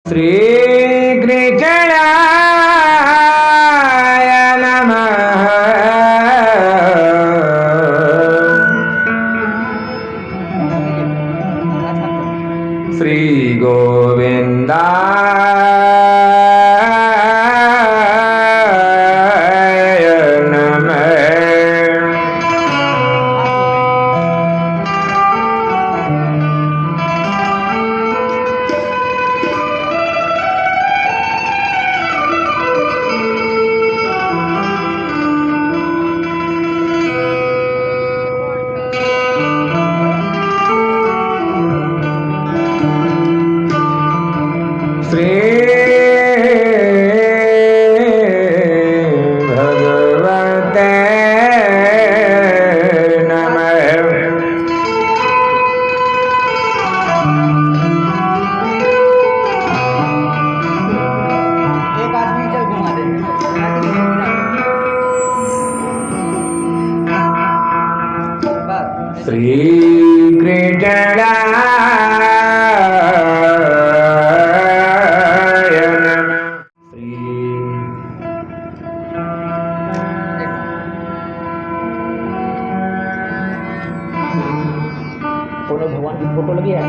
श्री कृष्णाय नमः। श्री गोविंदाय नमः। श्री भगवते नमः। एक आदमी चल घुमा दे। श्री कृष्णाय नमः। श्री दोनों भगवान की फोटो लगी है।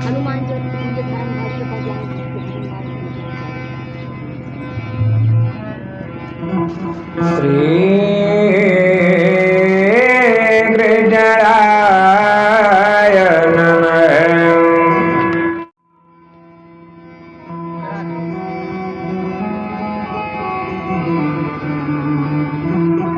हनुमान ज्योति के धर्म भाष्य पर ज्ञान श्री कृष्णाय नमः।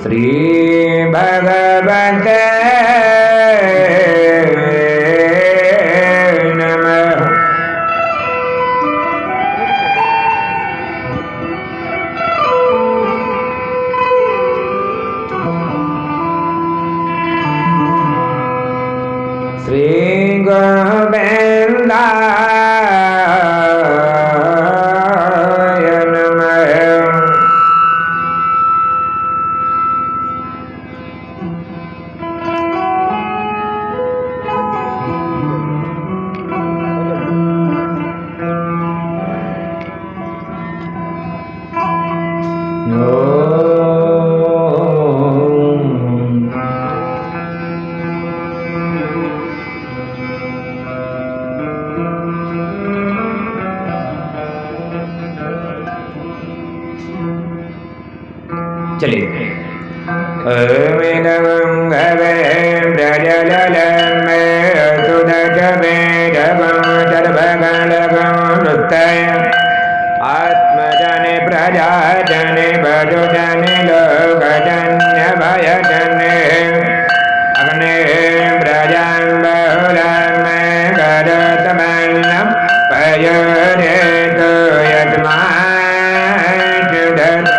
श्री भगवते नमः। श्री गोविंदाय नमः। चलिए आत्मजने प्रजाजने भजजने लोकजन्य भयजने अग्ने प्रजां बहुलं करतमन्नं पयोरेतु यजमानस्तु दत्त।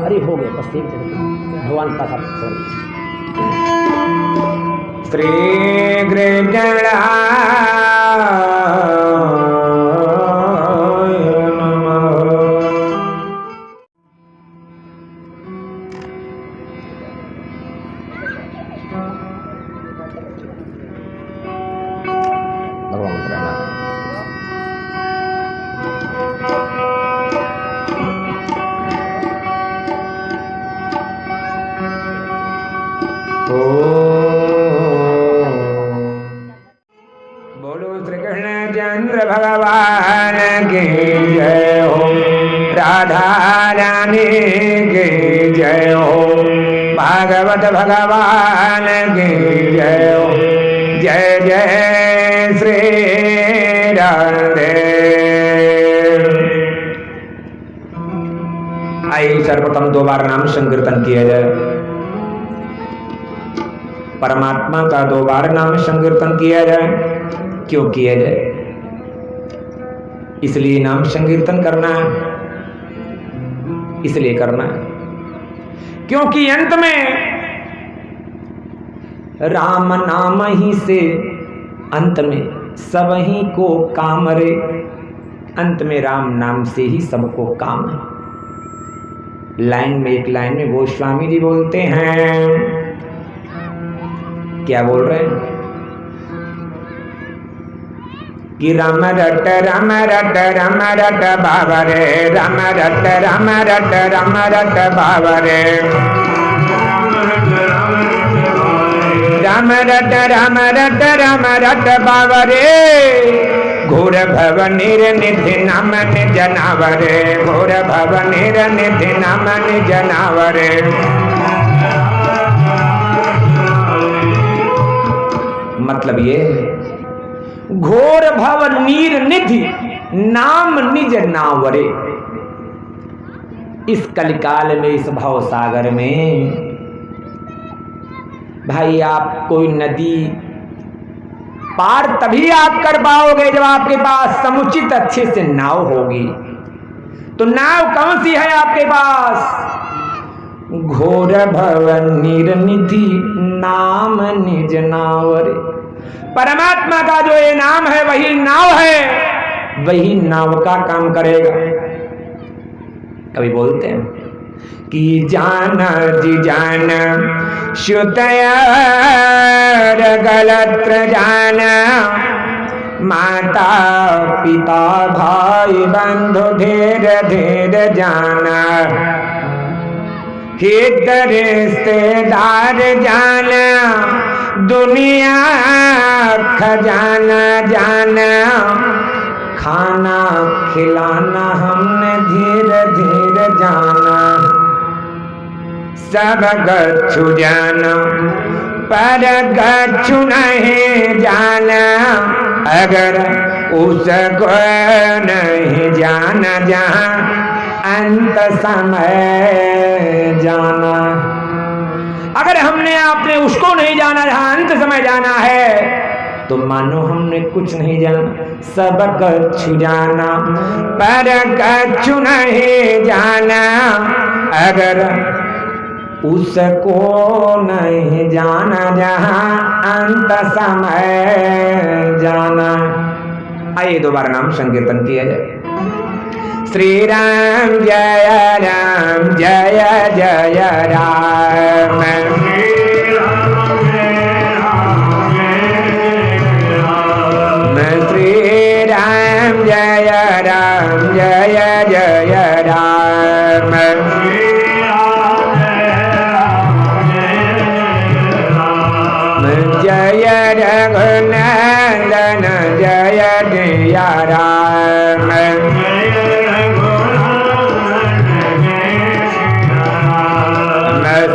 अरे हो गए बस एक भगवान का था। श्री कृष्णाय नमः। भगवान प्रणाम। भगवान की जय हो, राधा रानी की जय हो, भागवत भगवान की जय हो, जय जय श्री राधे। आइए सर्वप्रथम 2 बार नाम संकीर्तन किया जाए। परमात्मा का 2 बार नाम संकीर्तन किया जाए। क्यों किया जाए? इसलिए नाम संकीर्तन करना है, इसलिए करना है क्योंकि अंत में राम नाम ही से अंत में सब ही को काम रे। अंत में राम नाम से ही सबको काम है। लाइन में, एक लाइन में गोस्वामी जी बोलते हैं, क्या बोल रहे हैं कि राम रट राम रट राम रट बाबा रे, राम रट राम रट राम रट बाबा रे, राम रट राम रट राम रट बाबा रे। घोर भव निधि नाम निज नावरे, घोर भव निधि नाम निज नावरे। मतलब ये घोर भव नीर निधि नाम निज नावरे। इस कलिकाल में, इस भव सागर में भाई आप कोई नदी पार तभी आप कर पाओगे जब आपके पास समुचित अच्छे से नाव होगी। तो नाव कौन सी है आपके पास? घोर भव नीर निधि नाम निज नावरे। परमात्मा का जो ये नाम है वही नाव है, वही नाव का काम करेगा। कभी बोलते हैं कि जाना जी जाना श्रुतया गलत्र जाना, माता पिता भाई बंधु धीर धीर जाना, हित रिश्तेदार जाना, दुनिया खजाना जाना, खाना खिलाना हमने धीरे धीरे जाना। सब गच्छु जाना पर गच्छु नहीं जाना, अगर उसको नहीं जाना जहाँ अंत समय जाना। अगर हमने आपने उसको नहीं जाना जहाँ अंत समय जाना है तो मानो हमने कुछ नहीं जाना। सब कछु जाना पर कछु नहीं जाना, अगर उसको नहीं जाना जहाँ अंत समय जाना। आइए 2 बार नाम संकीर्तन किया जाए। श्री राम जय राम जय जय राम, श्री राम जय राम जय जय राम, जय रघुनंदन जय जय राम,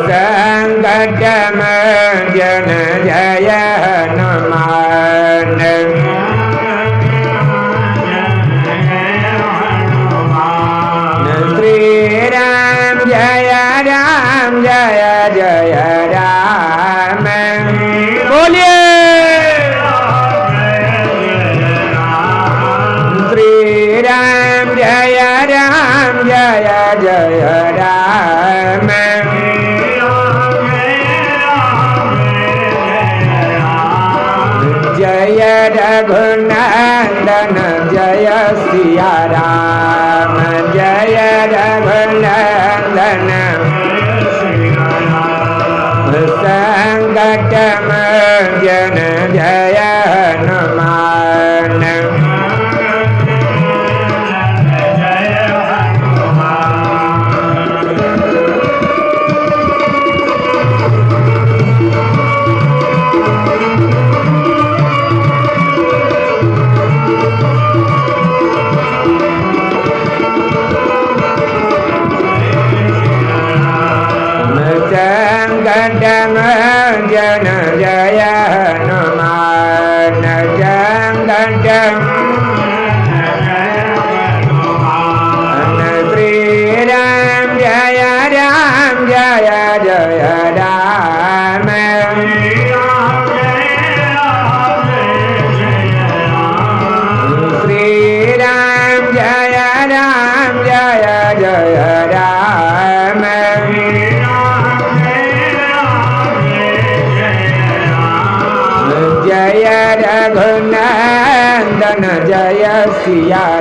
संकट जन जय हनुमान, श्री राम जय जय राम। बोलिए श्री राम जय जय राम, जय रघुनंदन जय सिया राम, जय रघुनंदन संकट जन जय हनुमान।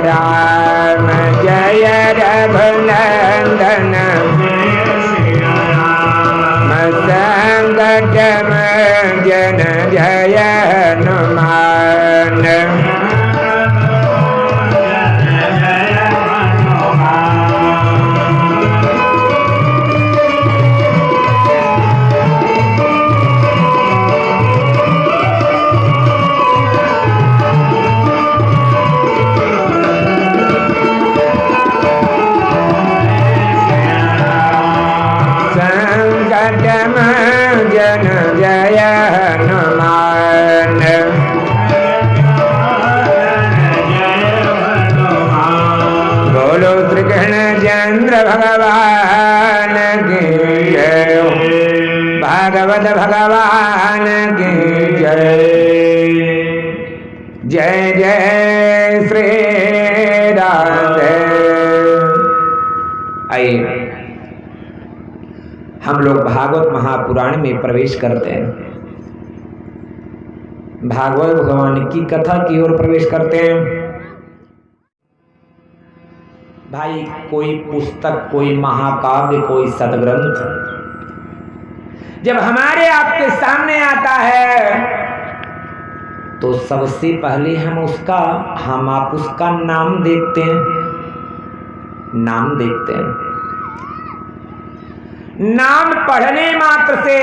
राम जय रघुनंदन संकट जन जय हनुमान जन जय हनुमान बोलो श्री कृष्ण चंद्र भगवान की जय भागवत भगवान की जय जय जय श्री राम। आइए हम लोग भागवत महापुराण में प्रवेश करते हैं, भागवत भगवान की कथा की ओर प्रवेश करते हैं। भाई कोई पुस्तक, कोई महाकाव्य, कोई सदग्रंथ जब हमारे आपके सामने आता है तो सबसे पहले हम आप उसका नाम देखते हैं, नाम देखते हैं। नाम पढ़ने मात्र से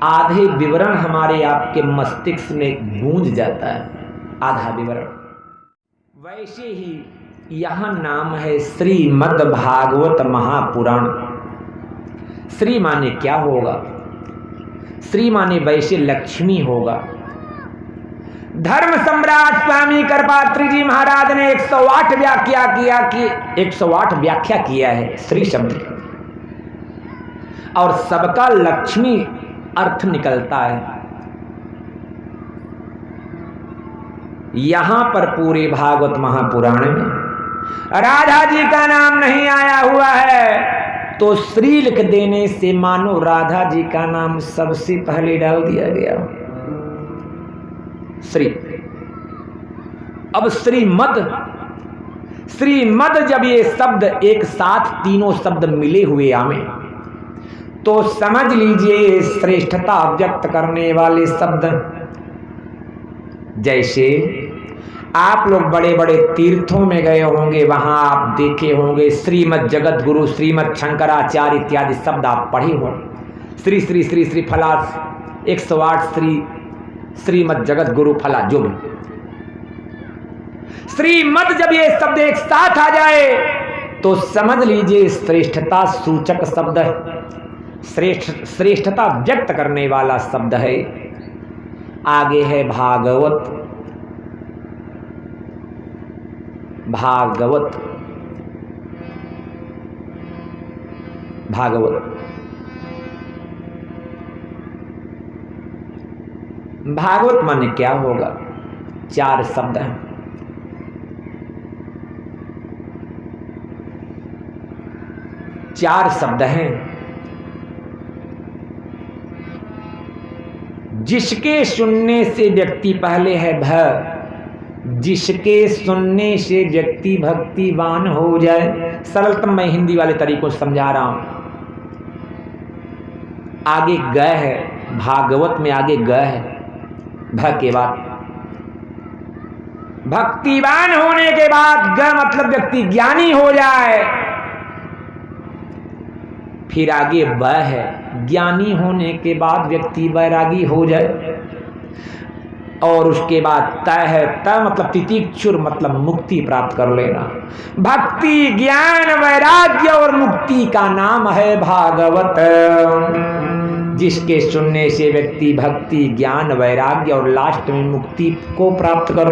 आधे विवरण हमारे आपके मस्तिष्क में गूंज जाता है, आधा विवरण। वैसे ही यहां नाम है श्रीमद् भागवत महापुराण। श्री माने क्या होगा? श्री माने वैसे लक्ष्मी होगा। धर्म सम्राट स्वामी कृपात्री जी महाराज ने 108 व्याख्या किया है श्री शब्द की, और सबका लक्ष्मी अर्थ निकलता है। यहां पर पूरे भागवत महापुराण में राधा जी का नाम नहीं आया हुआ है, तो श्री लिख देने से मानो राधा जी का नाम सबसे पहले डाल दिया गया। श्री। अब श्रीमद जब ये शब्द एक साथ तीनों शब्द मिले हुए आवे तो समझ लीजिए श्रेष्ठता व्यक्त करने वाले शब्द। जैसे आप लोग बड़े बड़े तीर्थों में गए होंगे, वहां आप देखे होंगे श्रीमद जगत गुरु, श्रीमद शंकराचार्य इत्यादि शब्द आप पढ़े होंगे। श्री श्री श्री श्री फला 108 श्रीमद जगत गुरु फला जो भी। श्रीमद जब ये शब्द एक साथ आ जाए तो समझ लीजिए श्रेष्ठता सूचक शब्द है, श्रेष्ठता व्यक्त करने वाला शब्द है। आगे है भागवत। भागवत भागवत भागवत माने क्या होगा? 4 शब्द हैं। चार शब्द हैं। जिसके सुनने से व्यक्ति पहले है जिसके सुनने से व्यक्ति भक्तिवान हो जाए। सरलतम मैं हिंदी वाले तरीकों से समझा रहा हूं। आगे ग है, भागवत में आगे ग है, भ के बाद भक्तिवान होने के बाद ग मतलब व्यक्ति ज्ञानी हो जाए। फिर आगे ब है, ज्ञानी होने के बाद व्यक्ति वैरागी हो जाए। और उसके बाद त है, त मतलब तितिक्षुर मतलब मुक्ति प्राप्त कर लेना। भक्ति, ज्ञान, वैराग्य और मुक्ति का नाम है भागवत। जिसके सुनने से व्यक्ति भक्ति, ज्ञान, वैराग्य और लास्ट में मुक्ति को प्राप्त कर,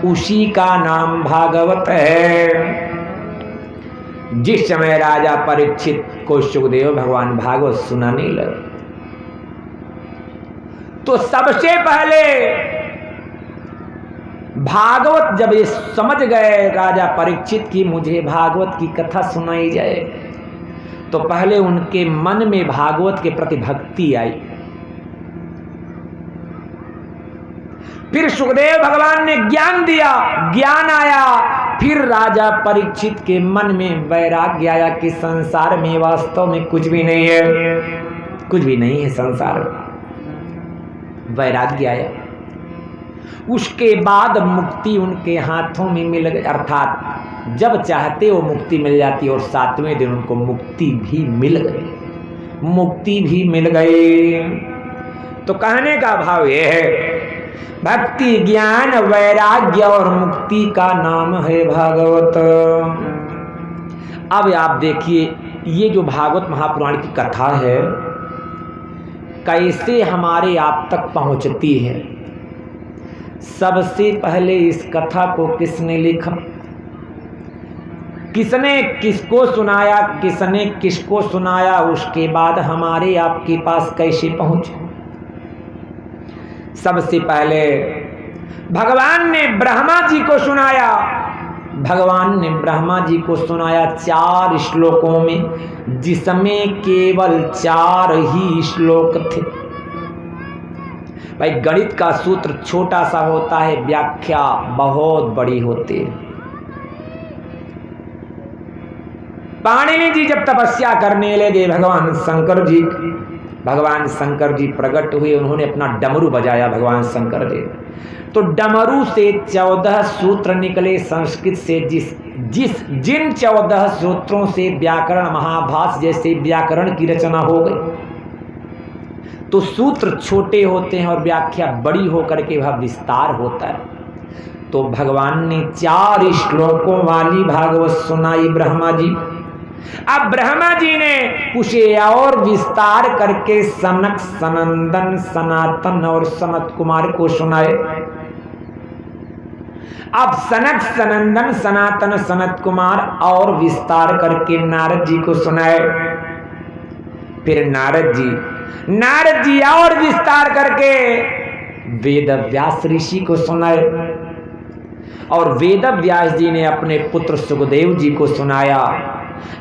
उसी का नाम भागवत है। जिस समय राजा परीक्षित को सुखदेव भगवान भागवत सुनाने लगे तो सबसे पहले भागवत जब ये समझ गए राजा परीक्षित की मुझे भागवत की कथा सुनाई जाए, तो पहले उनके मन में भागवत के प्रति भक्ति आई। फिर सुखदेव भगवान ने ज्ञान दिया, ज्ञान आया। फिर राजा परीक्षित के मन में वैराग्य आया कि संसार में वास्तव में कुछ भी नहीं है, कुछ भी नहीं है संसार में। वैराग्य आया। उसके बाद मुक्ति उनके हाथों में मिल गई, अर्थात जब चाहते वो मुक्ति मिल जाती और 7वें दिन उनको मुक्ति भी मिल गई, मुक्ति भी मिल गई। तो कहने का भाव यह है, भक्ति ज्ञान वैराग्य और मुक्ति का नाम है भागवत। अब आप देखिए ये जो भागवत महापुराण की कथा है कैसे हमारे आप तक पहुंचती है। सबसे पहले इस कथा को किसने लिखा, किसने किसको सुनाया, किसने किसको सुनाया, उसके बाद हमारे आपके पास कैसे पहुंचे। सबसे पहले भगवान ने ब्रह्मा जी को सुनाया, भगवान ने ब्रह्मा जी को सुनाया 4 श्लोकों में, जिसमें केवल 4 ही श्लोक थे। भाई गणित का सूत्र छोटा सा होता है, व्याख्या बहुत बड़ी होती है। पाणिनि जी जब तपस्या करने लगे भगवान शंकर जी प्रकट हुए, उन्होंने अपना डमरू बजाया भगवान शंकर जी। तो डमरू से 14 सूत्र निकले संस्कृत से, जिन 14 सूत्रों से व्याकरण महाभाष्य जैसे व्याकरण की रचना हो गई। तो सूत्र छोटे होते हैं और व्याख्या बड़ी होकर के वह विस्तार होता है। तो भगवान ने 4 श्लोकों वाली भागवत सुनाई ब्रह्मा जी। अब ब्रह्मा जी ने उसे और विस्तार करके सनक सनंदन सनातन और सनत कुमार को सुनाए। अब सनक सनंदन सनातन सनत कुमार और विस्तार करके नारद जी को सुनाए। फिर नारद जी और विस्तार करके वेद व्यास ऋषि को सुनाए। और वेद व्यास जी ने अपने पुत्र सुखदेव जी को सुनाया।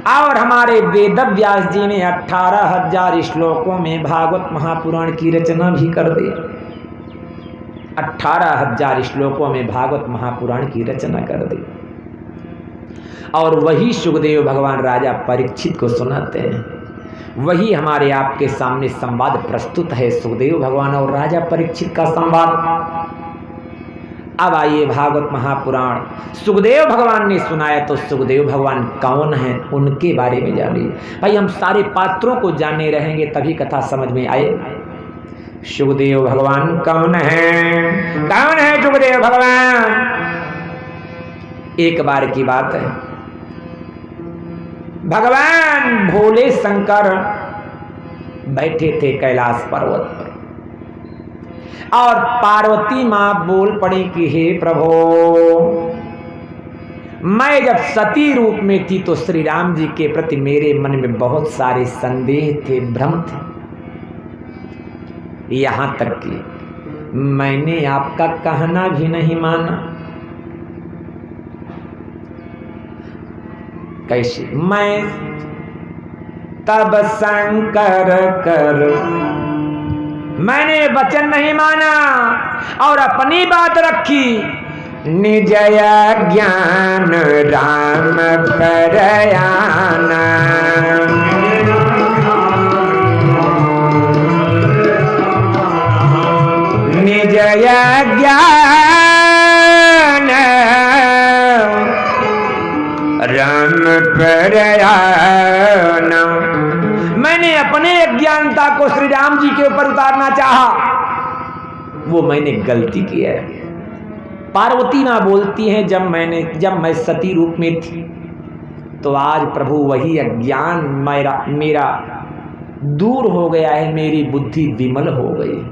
और हमारे वेद व्यास जी ने 18,000 श्लोकों में भागवत महापुराण की रचना भी कर दी। 18,000 श्लोकों में भागवत महापुराण की रचना कर दी। और वही सुखदेव भगवान राजा परीक्षित को सुनाते हैं। वही हमारे आपके सामने संवाद प्रस्तुत है, सुखदेव भगवान और राजा परीक्षित का संवाद। अब आइए भागवत महापुराण सुखदेव भगवान ने सुनाया, तो सुखदेव भगवान कौन हैं उनके बारे में जानिए। भाई हम सारे पात्रों को जानने रहेंगे तभी कथा समझ में आए। सुखदेव भगवान कौन है, कौन है सुखदेव भगवान। एक बार की बात है, भगवान भोले शंकर बैठे थे कैलाश पर्वत पर और पार्वती मां बोल पड़ी कि हे प्रभु, मैं जब सती रूप में थी तो श्री राम जी के प्रति मेरे मन में बहुत सारे संदेह थे, भ्रम थे। यहां तक कि मैंने आपका कहना भी नहीं माना। कैसे? मैं तब शंकर कर मैंने वचन नहीं माना और अपनी बात रखी। निजय ज्ञान राम परयाना, निजय ज्ञान राम परयाना। मैंने अपने अज्ञानता को श्री राम जी के ऊपर उतारना चाहा, वो मैंने गलती की है। पार्वती मां बोलती हैं जब मैं सती रूप में थी तो आज प्रभु वही अज्ञान मेरा दूर हो गया है, मेरी बुद्धि विमल हो गई।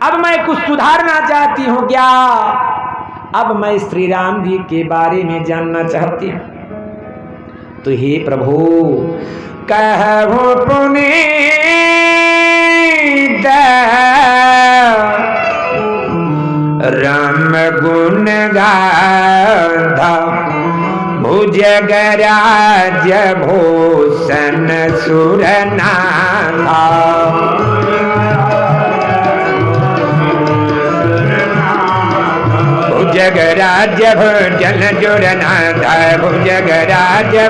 अब मैं कुछ सुधारना चाहती हूं क्या? अब मैं श्री राम जी के बारे में जानना चाहती हूं। तो हे प्रभु कहु पुनीत राम गुण गाथा, भुजगराज भूषण सुरनाथा। भुजग राज्य भोजन जुड़नाधा भुजग राज्य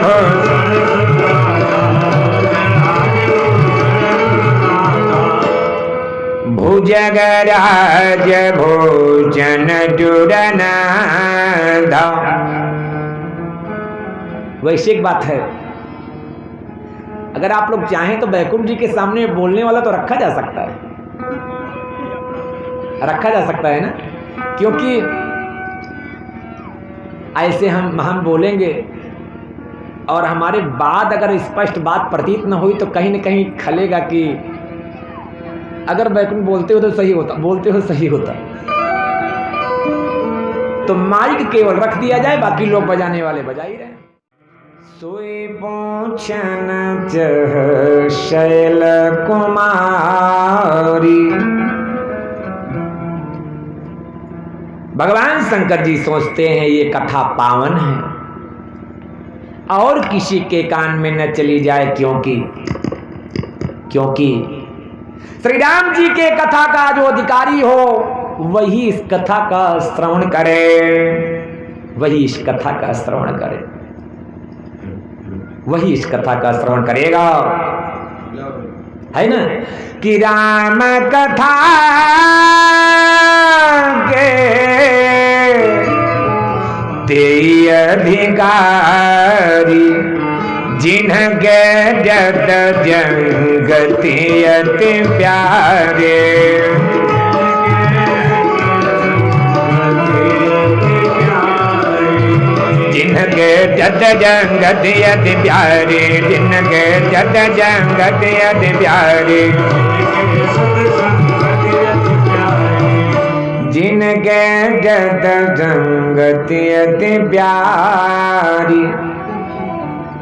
भुजग राज्य भोजन जुड़नाधा। वैसे एक बात है, अगर आप लोग चाहें तो बैकुंठ जी के सामने बोलने वाला तो रखा जा सकता है, रखा जा सकता है ना, क्योंकि ऐसे हम बोलेंगे और हमारे बाद अगर स्पष्ट बात प्रतीत न हुई तो कहीं न कहीं खलेगा कि अगर बैकुंठ बोलते हो तो सही होता, बोलते हो सही होता। तो माइक केवल रख दिया जाए, बाकी लोग बजाने वाले बजा ही रहे। सोई पूछन चह शैल कुमारी। भगवान शंकर जी सोचते हैं ये कथा पावन है और किसी के कान में न चली जाए, क्योंकि श्री राम जी के कथा का जो अधिकारी हो वही इस कथा का श्रवण करे, वही इस कथा का श्रवण करे, वही इस कथा का श्रवण करेगा, है ना। कि राम कथा के तेई अधिकारी जिनके जत जंगति अति प्यारे। जिनके जत जंगति अति प्यारे, जिनके जत जंगति अति प्यारे, जिनके जत जंगति अति प्यारी।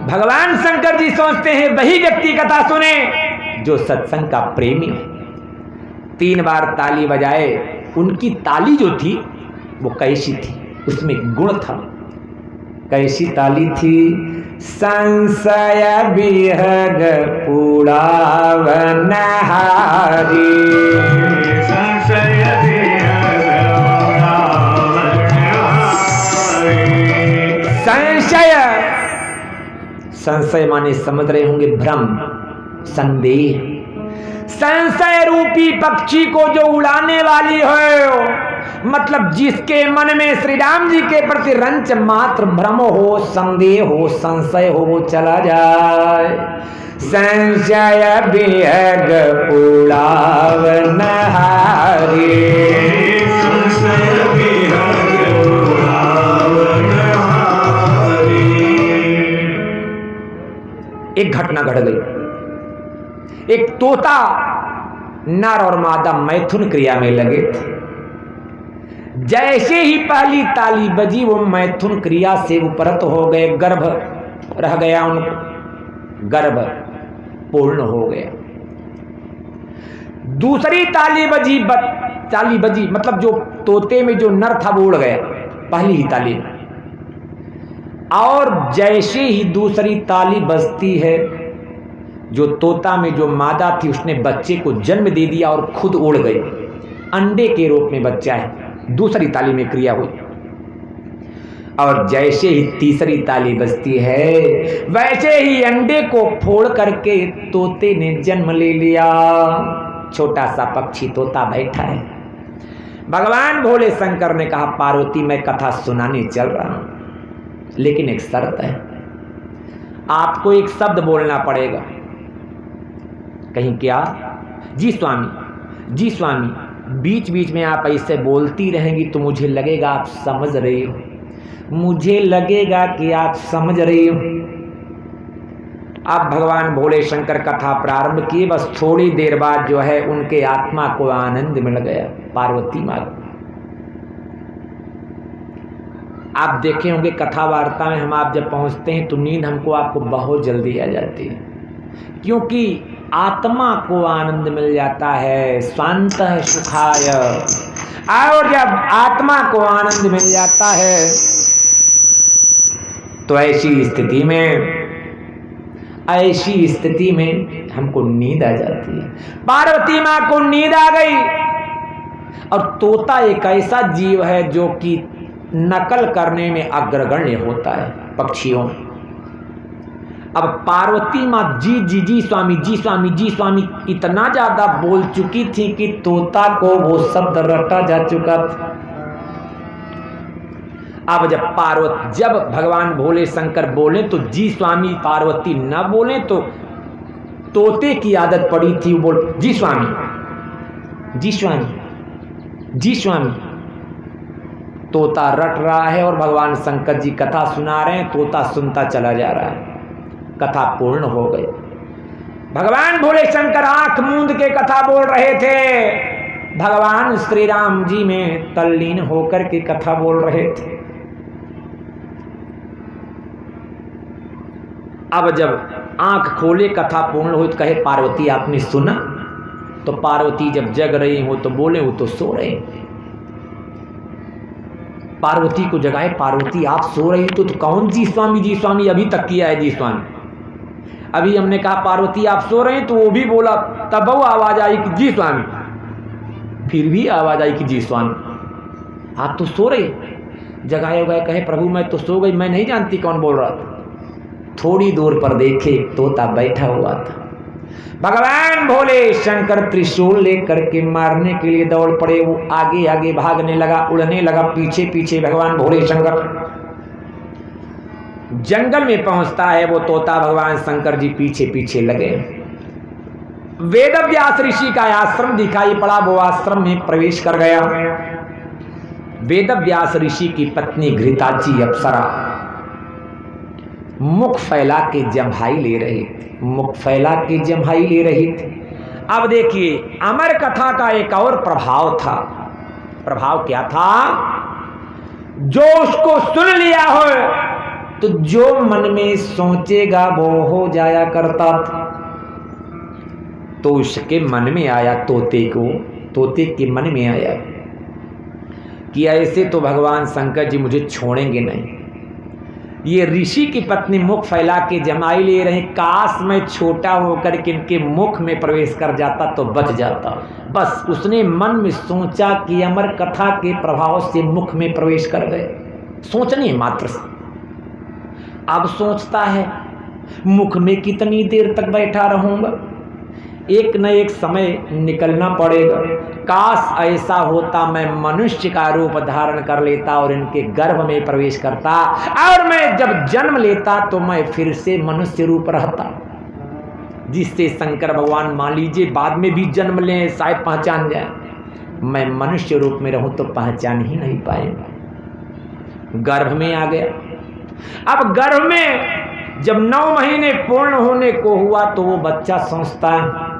भगवान शंकर जी सोचते हैं वही व्यक्ति कथा सुने जो सत्संग का प्रेमी है। 3 बार ताली बजाए। उनकी ताली जो थी वो कैसी थी, उसमें गुण था। कैसी ताली थी? संशय विहग उड़ावनहारी, संशय संशय, संशय माने समझ रहे होंगे भ्रम, संदेह। संशय रूपी पक्षी को जो उड़ाने वाली हो, मतलब जिसके मन में श्री राम जी के प्रति रंच मात्र भ्रम हो, संदेह हो, संशय हो, वो चला जाए। संशय विहग उड़ावनहारी, संशय विहग उड़ावनहारी। एक घटना घट गई। एक तोता नर और मादा मैथुन क्रिया में लगे थे। जैसे ही पहली ताली बजी वो मैथुन क्रिया से उपरत हो गए, गर्भ रह गया उनको, गर्भ पूर्ण हो गया। दूसरी ताली बजी मतलब जो तोते में जो नर था वो उड़ गया पहली ही ताली में। और जैसे ही दूसरी ताली बजती है, जो तोता में जो मादा थी उसने बच्चे को जन्म दे दिया और खुद उड़ गई। अंडे के रूप में बच्चा है। दूसरी ताली में क्रिया हुई। और जैसे ही तीसरी ताली बजती है, वैसे ही अंडे को फोड़ करके तोते ने जन्म ले लिया। छोटा सा पक्षी तोता बैठा है। भगवान भोले शंकर ने कहा, पार्वती मैं कथा सुनाने चल रहा हूं, लेकिन एक शर्त है, आपको एक शब्द बोलना पड़ेगा। कहीं क्या? जी स्वामी, जी स्वामी। बीच बीच में आप ऐसे बोलती रहेंगी तो मुझे लगेगा आप समझ रही हो, मुझे लगेगा कि आप समझ रही हो। अब भगवान भोले शंकर कथा प्रारंभ किए। बस थोड़ी देर बाद जो है उनके आत्मा को आनंद मिल गया। पार्वती माँ, आप देखे होंगे कथा वार्ता में हम आप जब पहुंचते हैं तो नींद हमको आपको बहुत जल्दी आ जाती है, क्योंकि आत्मा को आनंद मिल जाता है। शांत सुखाय। और जब आत्मा को आनंद मिल जाता है तो ऐसी स्थिति में हमको नींद आ जाती है। पार्वती माँ को नींद आ गई। और तोता एक ऐसा जीव है जो कि नकल करने में अग्रगण्य होता है पक्षियों। अब पार्वती माँ जी जी जी स्वामी जी स्वामी जी स्वामी इतना ज्यादा बोल चुकी थी कि तोता को वो शब्द रटा जा चुका था। अब जब भगवान भोले शंकर बोले तो जी स्वामी पार्वती न बोले तो तोते की आदत पड़ी थी, वो बोल जी स्वामी जी स्वामी जी स्वामी। तोता रट रहा है और भगवान शंकर जी कथा सुना रहे हैं, तोता सुनता चला जा रहा है। कथा पूर्ण हो गई। भगवान भोले शंकर आंख मूंद के कथा बोल रहे थे, भगवान श्री राम जी में तल्लीन होकर के कथा बोल रहे थे। अब जब आंख खोले कथा पूर्ण हुई तो कहे पार्वती आपने सुना? तो पार्वती जब जग रही हो तो बोले वो तो सो रहे। पार्वती को जगाए, पार्वती आप सो रही तो कौन जी स्वामी अभी तक किया है जी स्वामी। अभी हमने कहा पार्वती आप सो रहे हैं तो वो भी बोला, तब वो आवाज आई कि जी स्वामी, फिर भी आवाज आई कि जी स्वामी आप तो सो रहे। जगाए गए, कहे प्रभु मैं तो सो गई, मैं नहीं जानती कौन बोल रहा था। थोड़ी दूर पर देखे तोता बैठा हुआ था। भगवान भोले शंकर त्रिशूल लेकर के मारने के लिए दौड़ पड़े। वो आगे आगे भागने लगा, उड़ने लगा, पीछे पीछे भगवान भोले शंकर। जंगल में पहुंचता है वो तोता, भगवान शंकर जी पीछे पीछे लगे। वेदव्यास ऋषि का आश्रम दिखाई पड़ा, वो आश्रम में प्रवेश कर गया। वेदव्यास ऋषि की पत्नी घृताची अप्सरा मुख फैला के जम्हाई ले रही थी, मुख फैला के जम्हाई ले रही थी। अब देखिए अमर कथा का एक और प्रभाव था। प्रभाव क्या था? जो उसको सुन लिया हो तो जो मन में सोचेगा वो हो जाया करता था। तो उसके मन में आया, तोते के मन में आया कि ऐसे तो भगवान शंकर जी मुझे छोड़ेंगे नहीं। ये ऋषि की पत्नी मुख फैला के जमाई ले रहे, काश मैं छोटा होकर के इनके मुख में प्रवेश कर जाता तो बच जाता। बस उसने मन में सोचा कि अमर कथा के प्रभाव से मुख में प्रवेश कर गए। सोचने मात्र से अब सोचता है मुख में कितनी देर तक बैठा रहूंगा, एक न एक समय निकलना पड़ेगा। काश ऐसा होता मैं मनुष्य का रूप धारण कर लेता और इनके गर्भ में प्रवेश करता, और मैं जब जन्म लेता तो मैं फिर से मनुष्य रूप रहता, जिससे शंकर भगवान मान लीजिए बाद में भी जन्म लें शायद पहचान जाए। मैं मनुष्य रूप में रहूं तो पहचान ही नहीं पाएंगे। गर्भ में आ गया। अब गर्भ में जब 9 महीने पूर्ण होने को हुआ तो वो बच्चा सोचता है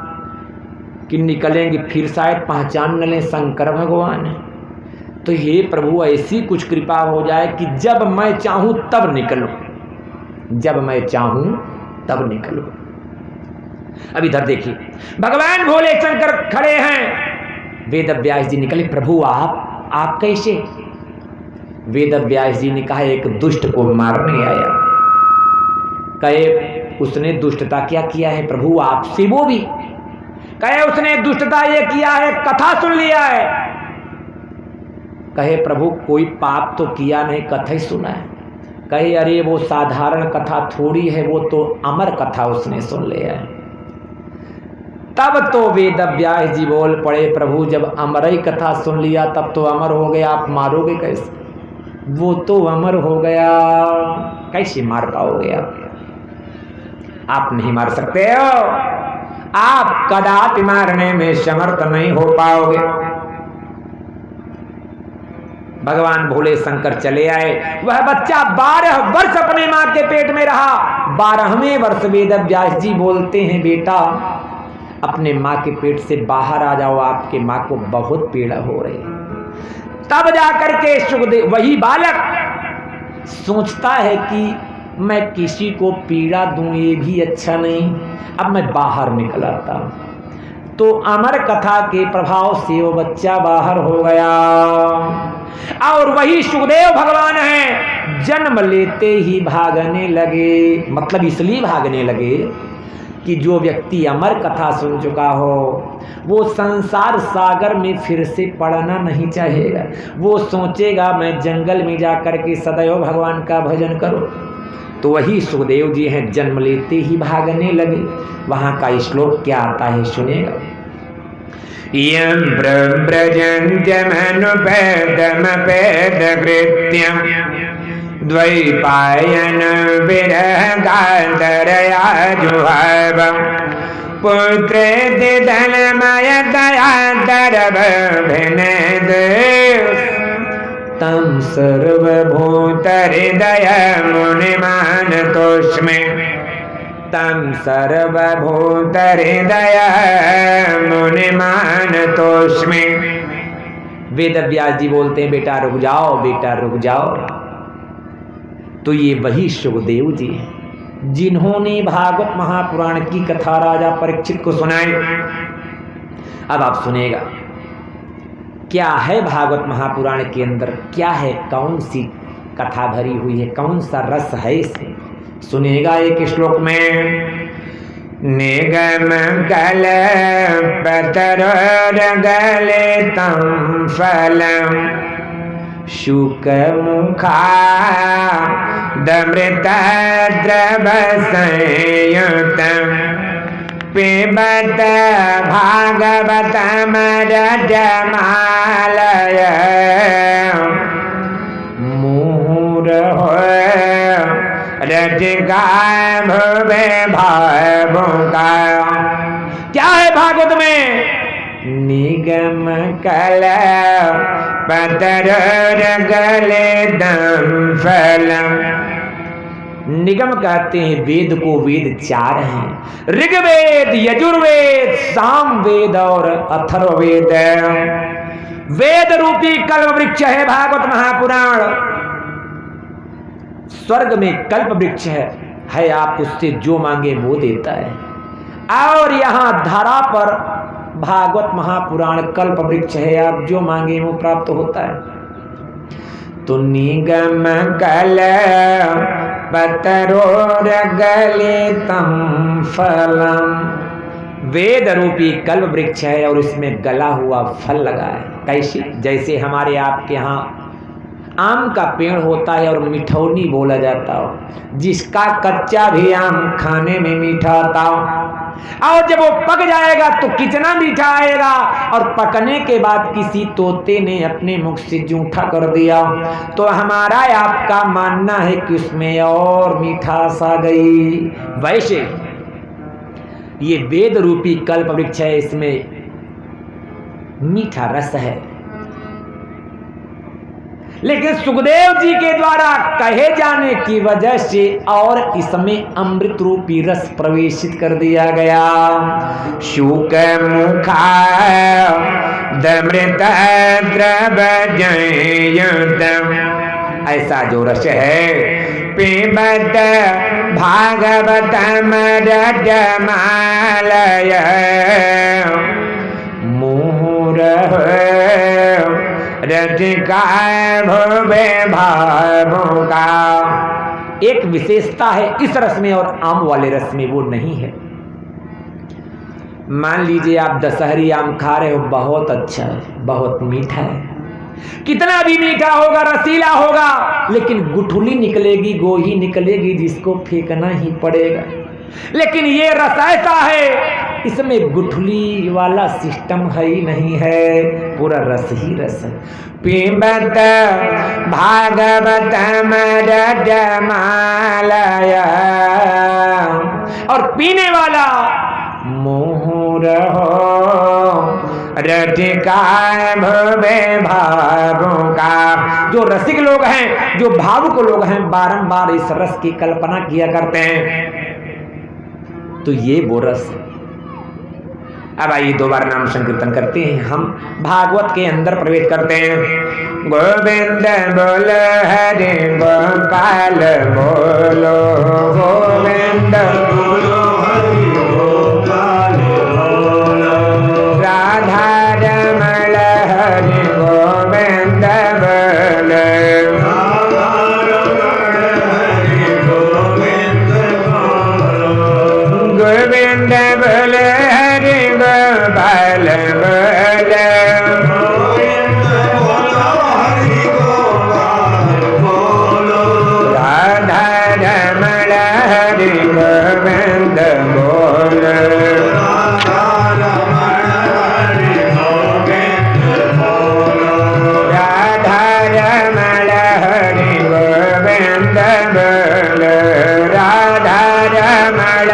कि निकलेंगे फिर शायद पहचान न लें शंकर भगवान है। तो हे प्रभु ऐसी कुछ कृपा हो जाए कि जब मैं चाहूं तब निकलूं, जब मैं चाहूं तब निकलूं। अब इधर देखिए भगवान भोले शंकर खड़े हैं। वेदव्यास जी निकले, प्रभु आप कैसे? वेदव्यास जी ने कहा एक दुष्ट को मारने आया। कहे उसने दुष्टता क्या किया है प्रभु आपसे? वो भी कहे उसने दुष्टता ये किया है, कथा सुन लिया है। कहे प्रभु कोई पाप तो किया नहीं, कथा ही सुना है। कहे अरे वो साधारण कथा थोड़ी है, वो तो अमर कथा उसने सुन लिया है। तब तो वेदव्यास जी बोल पड़े, प्रभु जब अमर ही कथा सुन लिया तब तो अमर हो गया, आप मारोगे कैसे? वो तो अमर हो गया, कैसे मार पाओगे आप नहीं मार सकते हो, आप कदापि मारने में समर्थ नहीं हो पाओगे। भगवान भोले शंकर चले आए। वह बच्चा 12 वर्ष अपने मां के पेट में रहा। 12वें वर्ष वेदव्यास जी बोलते हैं बेटा अपने मां के पेट से बाहर आ जाओ, आपके मां को बहुत पीड़ा हो रही है। तब जाकर के सुखदेव, वही बालक सोचता है कि मैं किसी को पीड़ा दूं ये भी अच्छा नहीं, अब मैं बाहर निकल आता। तो अमर कथा के प्रभाव से वो बच्चा बाहर हो गया। और वही सुखदेव भगवान हैं, जन्म लेते ही भागने लगे। मतलब इसलिए भागने लगे कि जो व्यक्ति अमर कथा सुन चुका हो वो संसार सागर में फिर से पड़ना नहीं चाहेगा। वो सोचेगा मैं जंगल में जाकर के सदैव भगवान का भजन करूं। तो वही सुखदेव जी हैं, जन्म लेते ही भागने लगे। वहां का श्लोक क्या आता है सुनेगा। यं ब्रजन्त्यमनुपेदमपेदकृत्यं द्वैपायन विरहगातरया जुहावं पुत्रेति धनमयतया तरवभिनेदेव तं सर्वभूतहृदय मुनिमानतोऽस्मि तं सर्वभूतहृदय मुनिमानतोऽस्मि। वेद व्यास जी बोलते हैं बेटा रुक जाओ, बेटा रुक जाओ। तो ये वही सुखदेव जी हैं जिन्होंने भागवत महापुराण की कथा राजा परीक्षित को सुनाई। अब आप सुनेगा क्या है भागवत महापुराण के अंदर, क्या है, कौन सी कथा भरी हुई है, कौन सा रस है इसमें। सुनेगा एक श्लोक में। निगम कल पतरगलितं फलं शुक मुखा दमृतद्रवसंयुतं पिबत भागवतमरजमालय मुहुरहो रटिकाय भवे भावुका। क्या है भागवत में? निगम कल पतरगलितं फलं। निगम कहते हैं वेद को। वेद चार हैं, ऋग्वेद, यजुर्वेद, सामवेद और अथर्ववेद। वेद रूपी कल्प वृक्ष है भागवत महापुराण। स्वर्ग में कल्प वृक्ष है, आप उससे जो मांगे वो देता है। और यहाँ धरा पर भागवत महापुराण कल्प वृक्ष है, आप जो मांगे वो प्राप्त होता है। तो निगम कल पतरोरगलितं फलं, वेद रूपी कल्प वृक्ष है और इसमें गला हुआ फल लगा है। कैसे? जैसे हमारे आपके यहाँ आम का पेड़ होता है और मिठौनी बोला जाता हो, जिसका कच्चा भी आम खाने में मीठा आता हो, और जब वो पक जाएगा तो कितना मीठा आएगा। और पकने के बाद किसी तोते ने अपने मुख से जूठा कर दिया तो हमारा आपका मानना है कि उसमें और मिठास आ गई। वैसे ये वेद रूपी कल्प वृक्ष है, इसमें मीठा रस है। लेकिन सुखदेव जी के द्वारा कहे जाने की वजह से और इसमें अमृत रूपी रस प्रवेशित कर दिया गया। शुक मुखा दमृत द्रवजयुतं, ऐसा जो रस है पिबत भागवतमरजमालय मुहुरः रटिकाय भवे भावुका। एक विशेषता है इस रस में और आम वाले रस में, वो नहीं है। मान लीजिए आप दशहरी आम खा रहे हो, बहुत अच्छा है, बहुत मीठा है, कितना भी मीठा होगा, रसीला होगा, लेकिन गुठली निकलेगी, गोही निकलेगी, जिसको फेंकना ही पड़ेगा। लेकिन ये रस ऐसा है, इसमें गुठली वाला सिस्टम है ही नहीं है, पूरा रस ही रस है। पिबत भागवतमरजमालय, और पीने वाला मुहुरहो रटिकाय भवे भावुका। जो रसिक लोग हैं, जो भावुक लोग हैं, बारंबार इस रस की कल्पना किया करते हैं। तो ये वो रस है। अब आइए दोबारा नाम संकीर्तन करते हैं, हम भागवत के अंदर प्रवेश करते हैं। गोविंद बोलो हरि गोपाल बोलो, गोविंद बोलो हरि गोपाल बोलो, राधा रमण हरि गोविंद बोलो, राधा रमण हरि गोविंद बोलो, गोविंद बोलो हरि गोपाल गोविंद बोल राधा रमण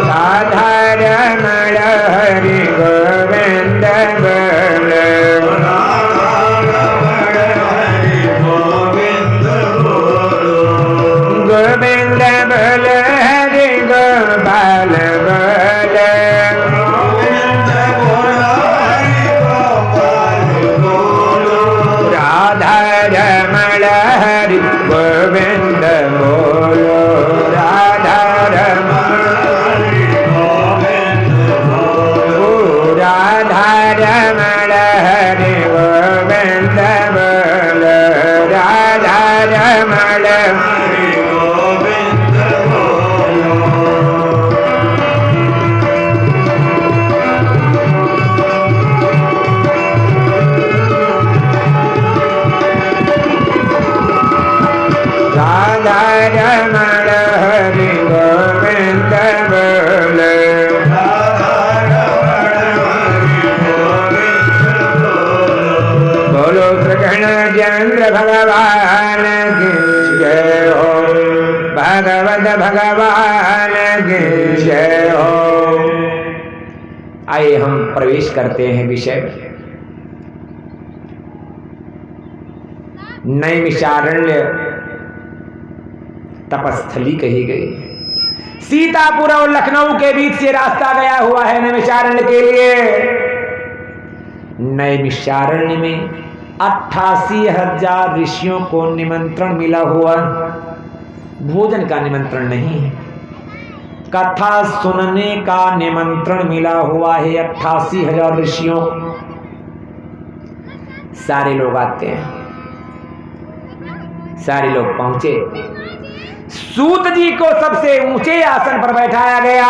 राधा रमण हरि गोविंद बोल गोविंद बोल हरि गोपाल बोल राधा रमण हरि गोविंद बोलो राधा रमण राधा रमण हरि गोविंद बोलो राधा रमण राधा रमण हरि गोविंद बोलो बोलो कृष्ण चंद्र भगवान की जय हो भगवत भगवान की जय हो। आइए हम प्रवेश करते हैं विषय में। नैमिषारण्य तपस्थली कही गई। सीतापुर और लखनऊ के बीच से रास्ता गया हुआ है नैमिषारण्य के लिए। नैमिषारण्य में 88,000 ऋषियों को निमंत्रण मिला हुआ, भोजन का निमंत्रण नहीं है, कथा सुनने का निमंत्रण मिला हुआ है 88,000 ऋषियों। सारे लोग आते हैं, सारे लोग पहुंचे। सूत जी को सबसे ऊंचे आसन पर बैठाया गया।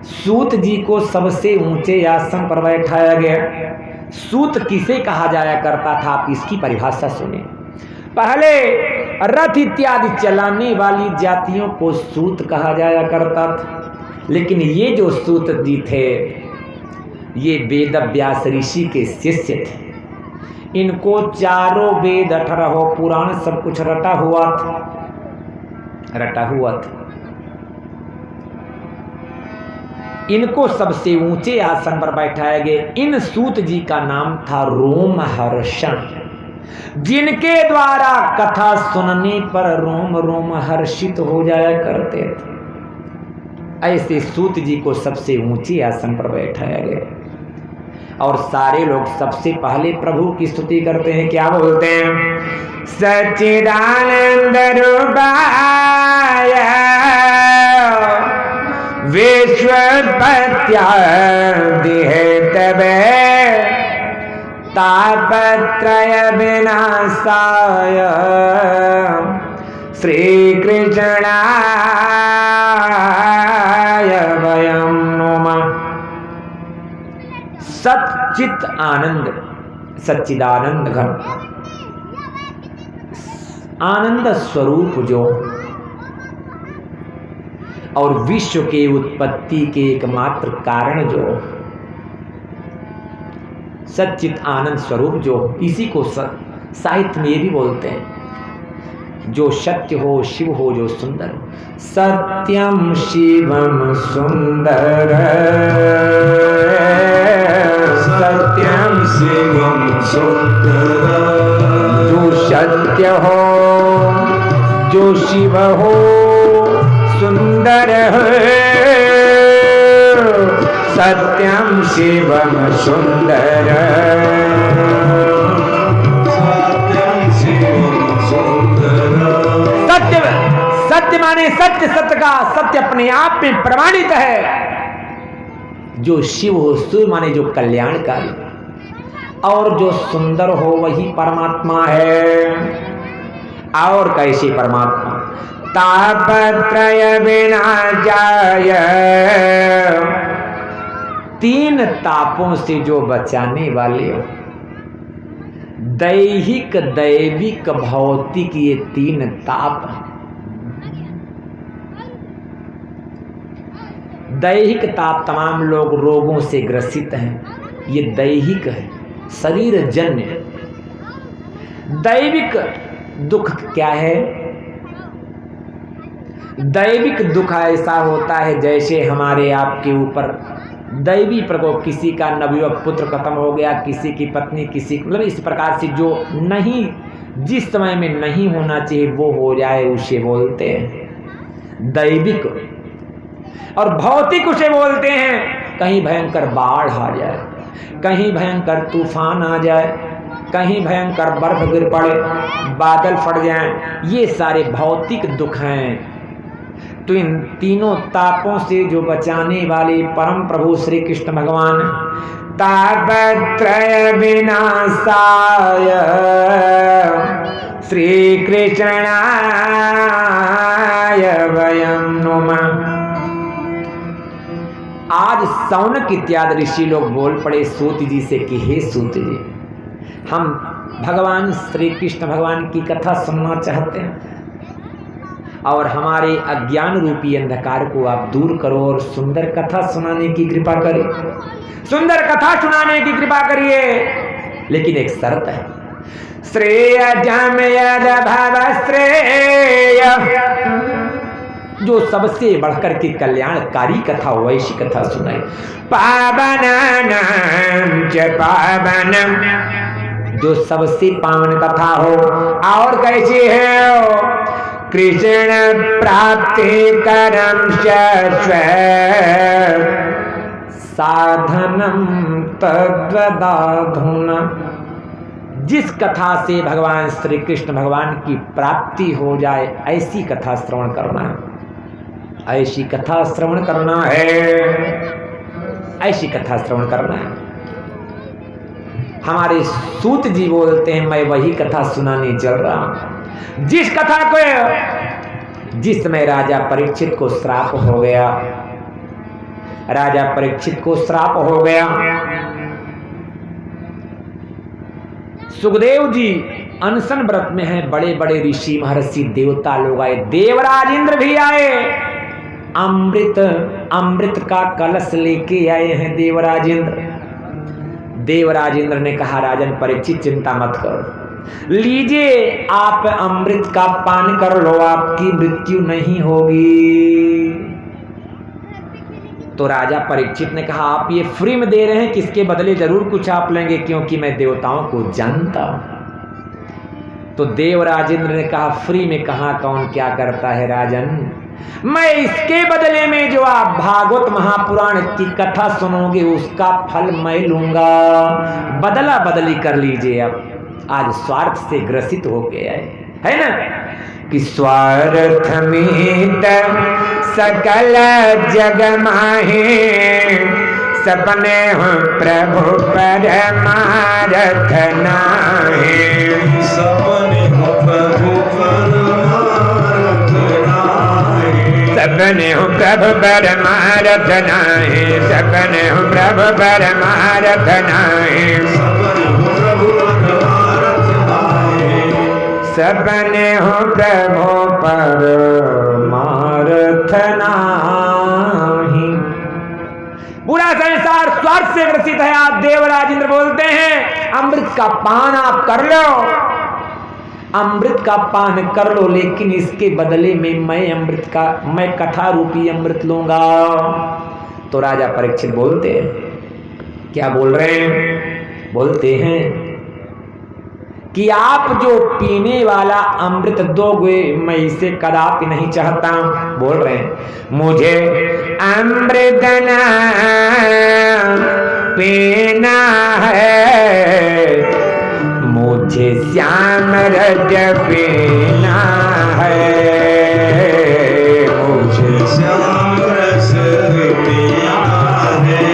सूत जी को सबसे ऊंचे आसन पर बैठाया गया। सूत किसे कहा जाया करता था, आप इसकी परिभाषा सुने। पहले रथ इत्यादि चलाने वाली जातियों को सूत कहा जाया करता था, लेकिन ये जो सूत जी थे ये वेद व्यास ऋषि के शिष्य थे। इनको चारों वेद 18 पुराण सब कुछ रटा हुआ था। इनको सबसे ऊंचे आसन पर बैठाया गया। इन सूत जी का नाम था रोमहर्षण, जिनके द्वारा कथा सुनने पर रोम रोम हर्षित हो जाया करते थे। ऐसे सूत जी को सबसे ऊंचे आसन पर बैठाया गया और सारे लोग सबसे पहले प्रभु की स्तुति करते हैं। क्या बोलते हैं? सच्चिदानंद रूपाय विश्वोत्पत्त्यादिहेतवे तापत्रय विनाशाय श्रीकृष्णाय वयं नमः। सच्चित आनंद, सच्चिदानंद घन, आनंद स्वरूप जो और विश्व के उत्पत्ति के एकमात्र कारण जो सच्चित आनंद स्वरूप जो, इसी को साहित्य में ये भी बोलते हैं, जो सत्य हो, शिव हो, जो सुंदर हो। सत्यम शिवम सुंदर, सत्यम शिवम सुंदर, जो सत्य हो, जो शिव हो, सुंदर है। सत्यम शिवम सुंदर, सत्यम शिवम सुंदर। सत्य, सत्य माने सत्य, सत्य का सत्य अपने आप में प्रमाणित है। जो शिव हो, शिव माने जो कल्याणकारी, और जो सुंदर हो वही परमात्मा है। और कैसे परमात्मा? तापत्रय विनाशाय, 3 तापों से जो बचाने वाले हो। दैहिक, दैविक, भौतिक, ये 3 ताप हैं। दैहिक ताप, तमाम लोग रोगों से ग्रसित हैं, ये दैहिक है, शरीर जन्य। दैविक दुख क्या है? दैविक दुख ऐसा होता है जैसे हमारे आपके ऊपर दैवी प्रकोप, किसी का नवयुवक पुत्र खत्म हो गया, किसी की पत्नी, किसी मतलब इस प्रकार से जो नहीं, जिस समय में नहीं होना चाहिए वो हो जाए, उसे बोलते हैं दैविक। और भौतिक उसे बोलते हैं कहीं भयंकर बाढ़ आ जाए, कहीं भयंकर तूफान आ जाए, कहीं भयंकर बर्फ गिर पड़े, बादल फट जाएं, ये सारे भौतिक दुख हैं। तो इन तीनों तापों से जो बचाने वाले परम प्रभु श्री कृष्ण भगवान, तापत्रय विनाशाय श्री कृष्णाय वयं नुमः। आज सौनक इत्यादि ऋषि लोग बोल पड़े सूत जी से कि हे सूत जी, हम भगवान श्री कृष्ण भगवान की कथा सुनना चाहते हैं और हमारे अज्ञान रूपी अंधकार को आप दूर करो और सुंदर कथा सुनाने की कृपा करें, सुंदर कथा सुनाने की कृपा करिए। लेकिन एक शर्त है, श्रेय जम यद भव श्रेय, जो सबसे बढ़कर के कल्याणकारी कथा हो ऐसी कथा सुनाए। पावनानां च पावनम, जो सबसे पावन कथा हो। और कैसी है? कृष्ण प्राप्ति करम साधनम तद्वदाधुना, जिस कथा से भगवान श्री कृष्ण भगवान की प्राप्ति हो जाए ऐसी कथा श्रवण करना है, ऐसी कथा श्रवण करना है, ऐसी कथा श्रवण करना है। हमारे सूत जी बोलते हैं मैं वही कथा सुनाने चल रहा हूं जिस कथा को, जिस समय राजा परीक्षित को श्राप हो गया, राजा परीक्षित को श्राप हो गया। सुखदेव जी अनशन व्रत में हैं, बड़े बड़े ऋषि महर्षि देवता लोग आए, देवराज इंद्र भी आए, अमृत का कलश लेके आए हैं देवराज इंद्र। देवराज इंद्र ने कहा राजन परीक्षित चिंता मत करो, लीजिए आप अमृत का पान कर लो, आपकी मृत्यु नहीं होगी। तो राजा परीक्षित ने कहा आप ये फ्री में दे रहे हैं, किसके बदले जरूर कुछ आप लेंगे, क्योंकि मैं देवताओं को जानता हूं। तो देवराज इंद्र ने कहा फ्री में कहां कौन क्या करता है राजन, मैं इसके बदले में जो आप भागवत महापुराण की कथा सुनोगे उसका फल मैं लूंगा, बदला बदली कर लीजिए। अब आज स्वार्थ से ग्रसित हो गया है ना, कि स्वार्थ में सकल जग माहे, सपने हो प्रभु परमारथ नाहे, सपने हो प्रभु सपने हो प्रभु परमारथ नाहे, सपने हो प्रभु परमारथ नाहे, सपने हो प्रभु परमारथ नाहि। पूरा संसार स्वार्थ से ग्रसित है। आप देवराज इंद्र बोलते हैं अमृत का पान आप कर लो, अमृत का पान कर लो, लेकिन इसके बदले में मैं कथा रूपी अमृत लूंगा। तो राजा परीक्षित बोलते हैं, क्या बोल रहे हैं? बोलते हैं कि आप जो पीने वाला अमृत दोगे मैं इसे कदापि नहीं चाहता। बोल रहे हैं मुझे अमृत ना पीना है, मुझे श्याम रज पीना है, मुझे श्याम रस पीना है,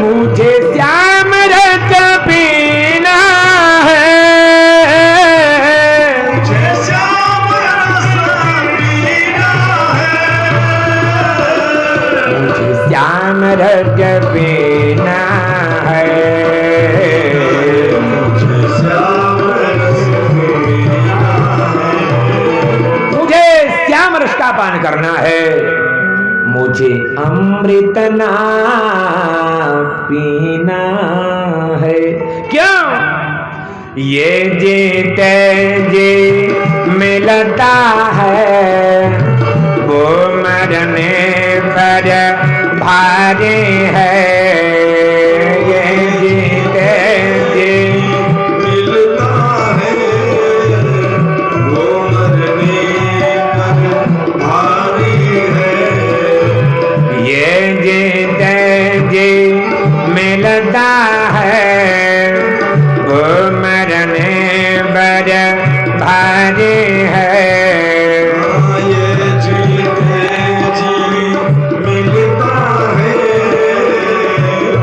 मुझे श्याम रज पीना है, मुझे श्याम रस पीना है, मुझे श्याम रज पीना है, पान करना है, मुझे अमृत ना पीना है। क्यों? ये जीते जी मिलता है, वो मरने पर भारी है। ये जीते जी मिलता है, वो मरने पर भारी है। ये जीते जी मिलता है, वो मरने पर भारी है। ये जीते जी मिलता है,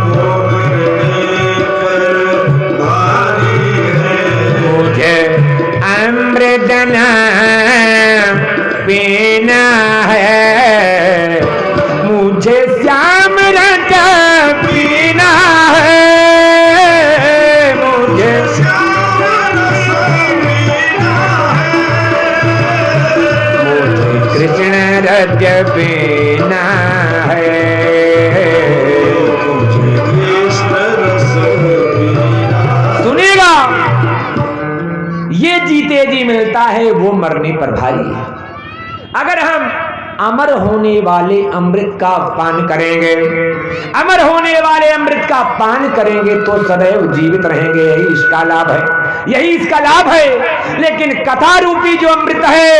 वो मरने पर भारी है। मुझे अमृत ना पीना है, मुझे श्याम रंग पीना है। मुझे मुझे कृष्ण रज पीना है। कृष्ण रस पीना। सुनिएगा, ये जीते जी मिलता है, वो मरने पर भारी है। अगर हम अमर होने वाले अमृत का पान करेंगे, अमर होने वाले अमृत का पान करेंगे तो सदैव जीवित रहेंगे। यही इसका लाभ है, यही इसका लाभ है। लेकिन कथा रूपी जो अमृत है,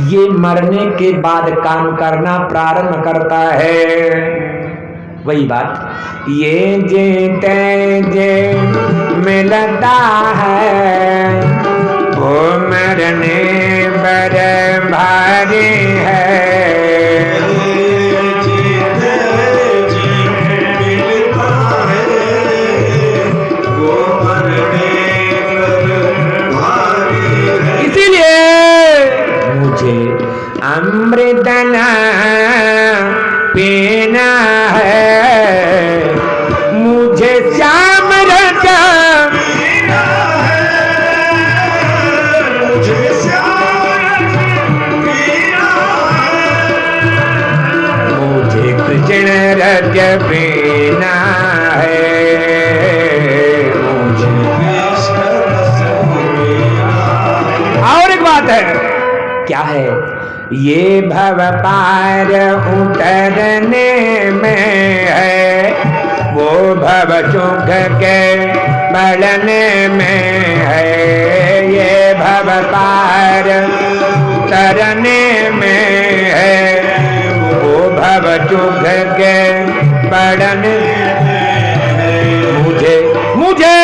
ये मरने के बाद काम करना प्रारंभ करता है। वही बात, ये जीते जे मिलता है, वो मरने पर भारी है। जीते जी मिलता है, वो मरने पर भारी है। इसीलिए मुझे अमृत ना पीना है, मुझे श्याम रंग पीना है, मुझे श्याम पीना है। मुझे कृष्ण रज पीना है। मुझे कृष्ण रस पीना है। और एक बात है, क्या है? ये भव पार उतरने में है, वो भव चुग के बढ़ने में है। ये भव पार उतरने में है, वो भव चुग के बढ़ने। मुझे मुझे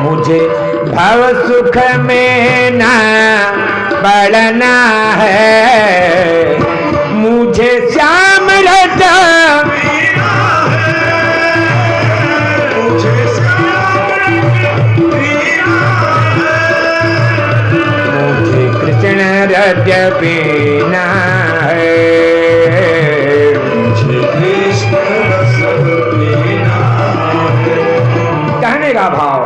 मुझे भव सुख में ना बढ़ना है, मुझे श्याम रज पीना है, मुझे श्याम पीना है। मुझे कृष्ण रज पीना है। मुझे कृष्ण रस पीना है। कहने का भाव,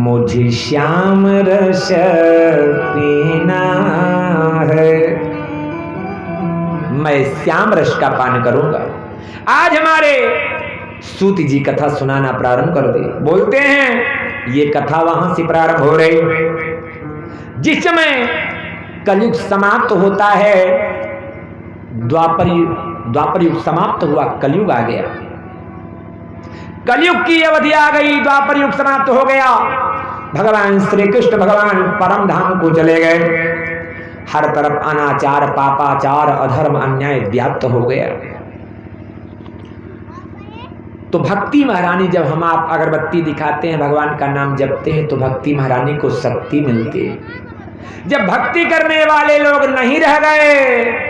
मुझे श्याम रस पीना है, मैं श्याम रस का पान करूंगा। आज हमारे सूत जी कथा सुनाना प्रारंभ कर दे। बोलते हैं ये कथा वहां से प्रारंभ हो रही जिस समय कलयुग समाप्त होता है। द्वापर युग समाप्त हुआ, कलयुग आ गया। कलयुग की अवधि आ गई, द्वापर युग समाप्त हो गया। भगवान श्री कृष्ण भगवान परम धाम को चले गए। हर तरफ अनाचार, पापाचार, अधर्म, अन्याय व्याप्त हो गया। तो भक्ति महारानी, जब हम आप अगरबत्ती दिखाते हैं, भगवान का नाम जपते हैं, तो भक्ति महारानी को शक्ति मिलती है। जब भक्ति करने वाले लोग नहीं रह गए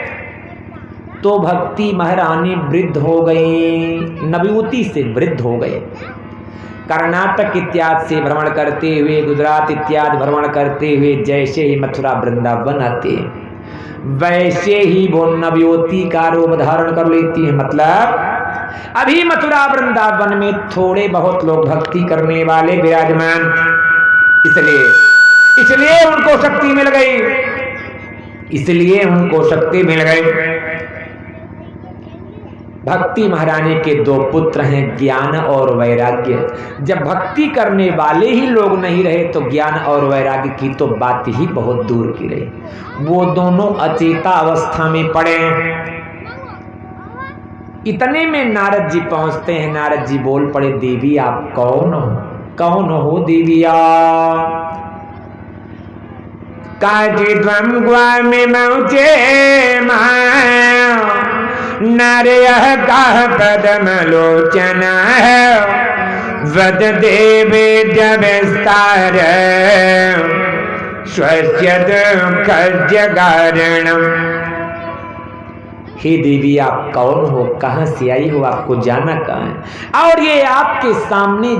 तो भक्ति महारानी वृद्ध हो गई, नवयुवती से वृद्ध हो गए। कर्नाटक इत्यादि से भ्रमण करते हुए, गुजरात इत्यादि भ्रमण करते हुए जैसे ही मथुरा वृंदावन आते वैसे ही वो नवयुवती का रूप धारण कर लेती है। मतलब अभी मथुरा वृंदावन में थोड़े बहुत लोग भक्ति करने वाले विराजमान, इसलिए उनको शक्ति मिल गई। इसलिए उनको शक्ति मिल गई। भक्ति महारानी के दो पुत्र हैं, ज्ञान और वैराग्य। जब भक्ति करने वाले ही लोग नहीं रहे तो ज्ञान और वैराग्य की तो बात ही बहुत दूर की रही। वो दोनों अचेता अवस्था में पड़े। इतने में नारद जी पहुंचते हैं। नारद जी बोल पड़े, देवी आप कौन हो? कौन हो देविया? काजी त्वं ग्वामि मौचे माया नरयः कः पदमलोचन वद देवे विस्तार स्वस्य दुःखस्य कारणम्। हे देवी आप कौन हो? कहाँ से आई हो? आपको जाना कहाँ है? और ये आपके सामने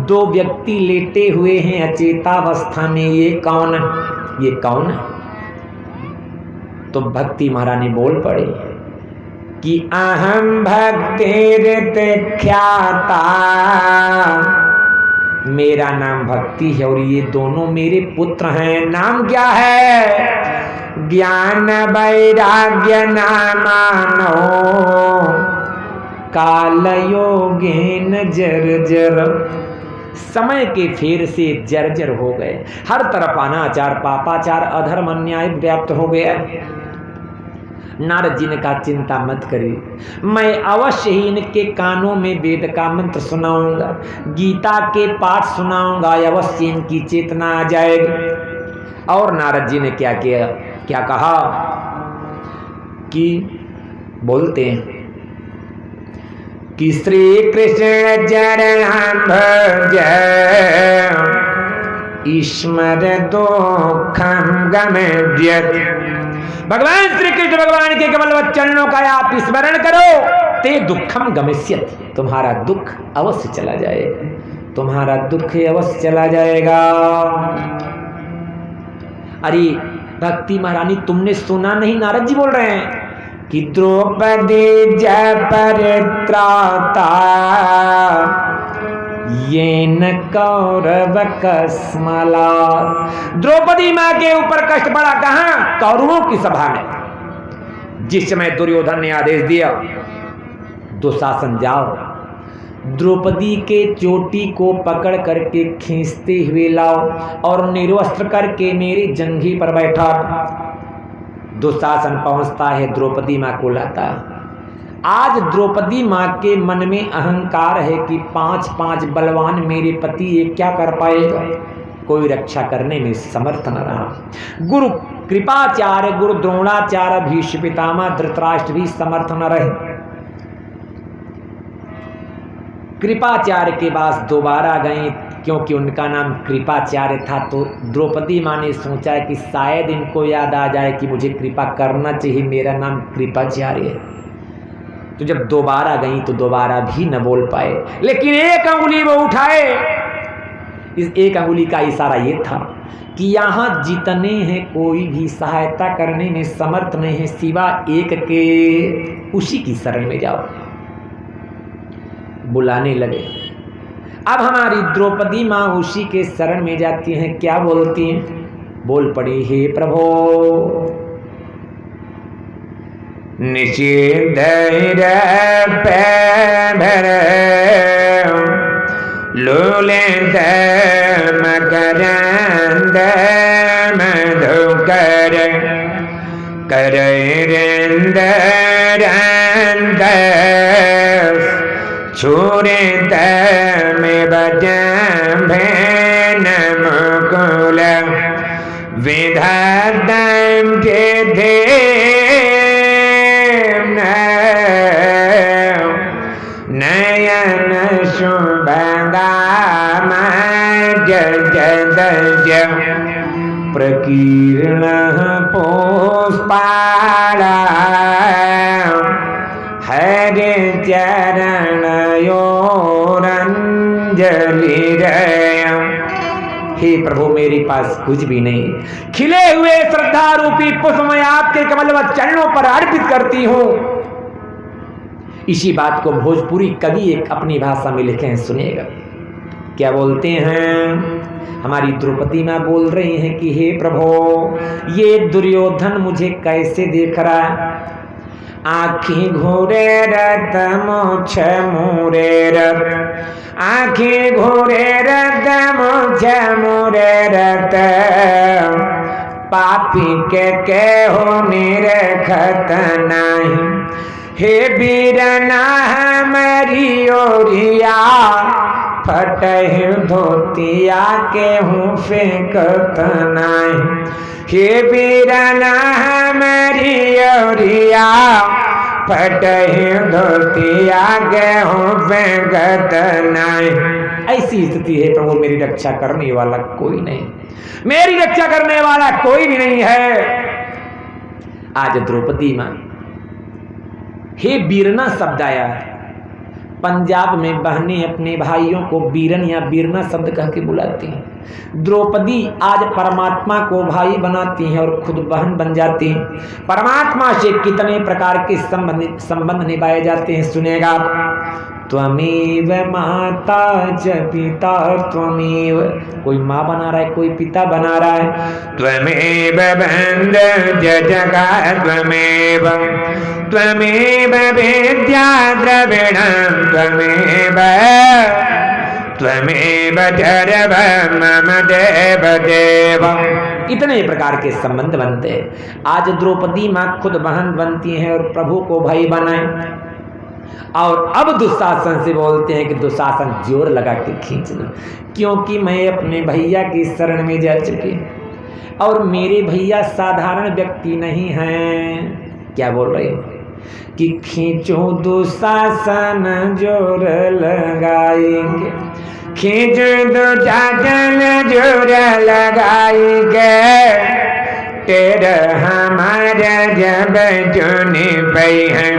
दो व्यक्ति लेटे हुए हैं अचेतावस्था में, ये कौन है? ये कौन है? तो भक्ति महारानी बोल पड़ी कि अहम भक्तिरित ख्याता, मेरा नाम भक्ति है और ये दोनों मेरे पुत्र हैं। नाम क्या है? ज्ञान वैराग्य नामानो काल योगेन जर्जर। समय के फेर से जर्जर हो गए। हर तरफ अनाचार, पापाचार, अधर्म, अन्याय व्याप्त हो गया। नारद जी ने कहा चिंता मत करिए, मैं अवश्य ही इनके कानों में वेद का मंत्र सुनाऊंगा, गीता के पाठ सुनाऊंगा, अवश्य इनकी चेतना आ जाएगी। और नारद जी ने क्या किया? क्या कहा कि बोलते हैं कि श्री कृष्ण चरण भज ईश्वर दुखम गम्यत। भगवान श्री कृष्ण भगवान के कमलवत चरणों का आप स्मरण करो, ते दुखम गमिष्यत, तुम्हारा दुख अवश्य चला जाएगा, तुम्हारा दुख अवश्य चला जाएगा। अरे भक्ति महारानी तुमने सुना नहीं? नारद जी बोल रहे हैं कि द्रौपदी जय परित्राता येन कौरव कस्मला। द्रौपदी मां के ऊपर कष्ट पड़ा कहां? कौरवों की सभा में। जिस समय दुर्योधन ने आदेश दिया दुशासन जाओ, द्रौपदी के चोटी को पकड़ करके खींचते हुए लाओ और निर्वस्त्र करके मेरी जंघी पर बैठा। दुशासन पहुंचता है, द्रौपदी मां को लाता है। आज द्रौपदी मां के मन में अहंकार है कि 5-5 बलवान मेरे पति ये क्या कर पाएगा, कोई रक्षा करने में समर्थ न रहा। गुरु कृपाचार्य, गुरु द्रोणाचार्य, भीष्म पितामह, धृतराष्ट्र भी समर्थ न रहे। कृपाचार्य के पास दोबारा गए क्योंकि उनका नाम कृपाचार्य था। तो द्रौपदी माँ ने सोचा कि शायद इनको याद आ जाए कि मुझे कृपा करना चाहिए, मेरा नाम कृपाचार्य है। तो जब दोबारा गई तो दोबारा भी न बोल पाए, लेकिन एक अंगुली वो उठाए। इस एक अंगुली का इशारा ये था कि यहाँ जितने हैं कोई भी सहायता करने में समर्थ नहीं है सिवा एक के, उसी की शरण में जाओ। बुलाने लगे। अब हमारी द्रौपदी माँ उसी के शरण में जाती हैं। क्या बोलती हैं? बोल पड़ी, हे प्रभो निषेध लोले मकरंद मधुकर करेंद रंद छोरे में बजम्भे मुकुल विधातम के दे नयन शुभंगा प्रकीर्ण पुष्पाला हरे चरण योरंजलि। हे प्रभु मेरे पास कुछ भी नहीं, खिले हुए श्रद्धा रूपी पुष्प मैं आपके कमलवत चरणों पर अर्पित करती हूँ। इसी बात को भोजपुरी कवि एक अपनी भाषा में लिखे हैं, सुनिएगा क्या बोलते हैं। हमारी द्रौपदी माँ बोल रही हैं कि हे प्रभु, ये दुर्योधन मुझे कैसे देख रहा है। आँखें घूरे रत मोछ मोरे रत, आँखें घूरे रत मोछ मोरे रत, पापी के हो निरखत नहीं। हे बीरना हमारी ओरिया, फटह धोतिया के हूँ फेंकत नहीं। हे बीरना हमारी ओरिया, फटह धोतिया के हूँ फेंकत नहीं। ऐसी स्थिति है प्रभु, मेरी रक्षा करने वाला कोई नहीं, मेरी रक्षा करने वाला कोई भी नहीं है। आज द्रौपदी माँ हे बीरना शब्द आया है। पंजाब में बहनें अपने भाइयों को बीरन या बीरना शब्द कह के बुलाती हैं। द्रौपदी आज परमात्मा को भाई बनाती हैं और खुद बहन बन जाती हैं। परमात्मा से कितने प्रकार के संबंध निभाए जाते हैं, सुनेगा। त्वमेव माता च पिता त्वमेव, कोई माँ बना रहा है, कोई पिता बना रहा है। त्वमेव बंद जगा त्वमेव, त्वमेव विद्या द्रविणं त्वमेव, त्वमेव जरव मम देव देव। इतने प्रकार के संबंध बनते हैं। आज द्रौपदी माँ खुद बहन बनती हैं और प्रभु को भाई बनाए। और अब दुशासन से बोलते हैं कि दुशासन जोर लगा के खींचना, क्योंकि मैं अपने भैया की शरण में जा चुकी और मेरे भैया साधारण व्यक्ति नहीं हैं। क्या बोल रहे हैं कि खींचो दुशासन जोर लगाएंगे, खींच दुशासन जोर लगाएंगे, तेरा हमारा जब चुने पे हैं,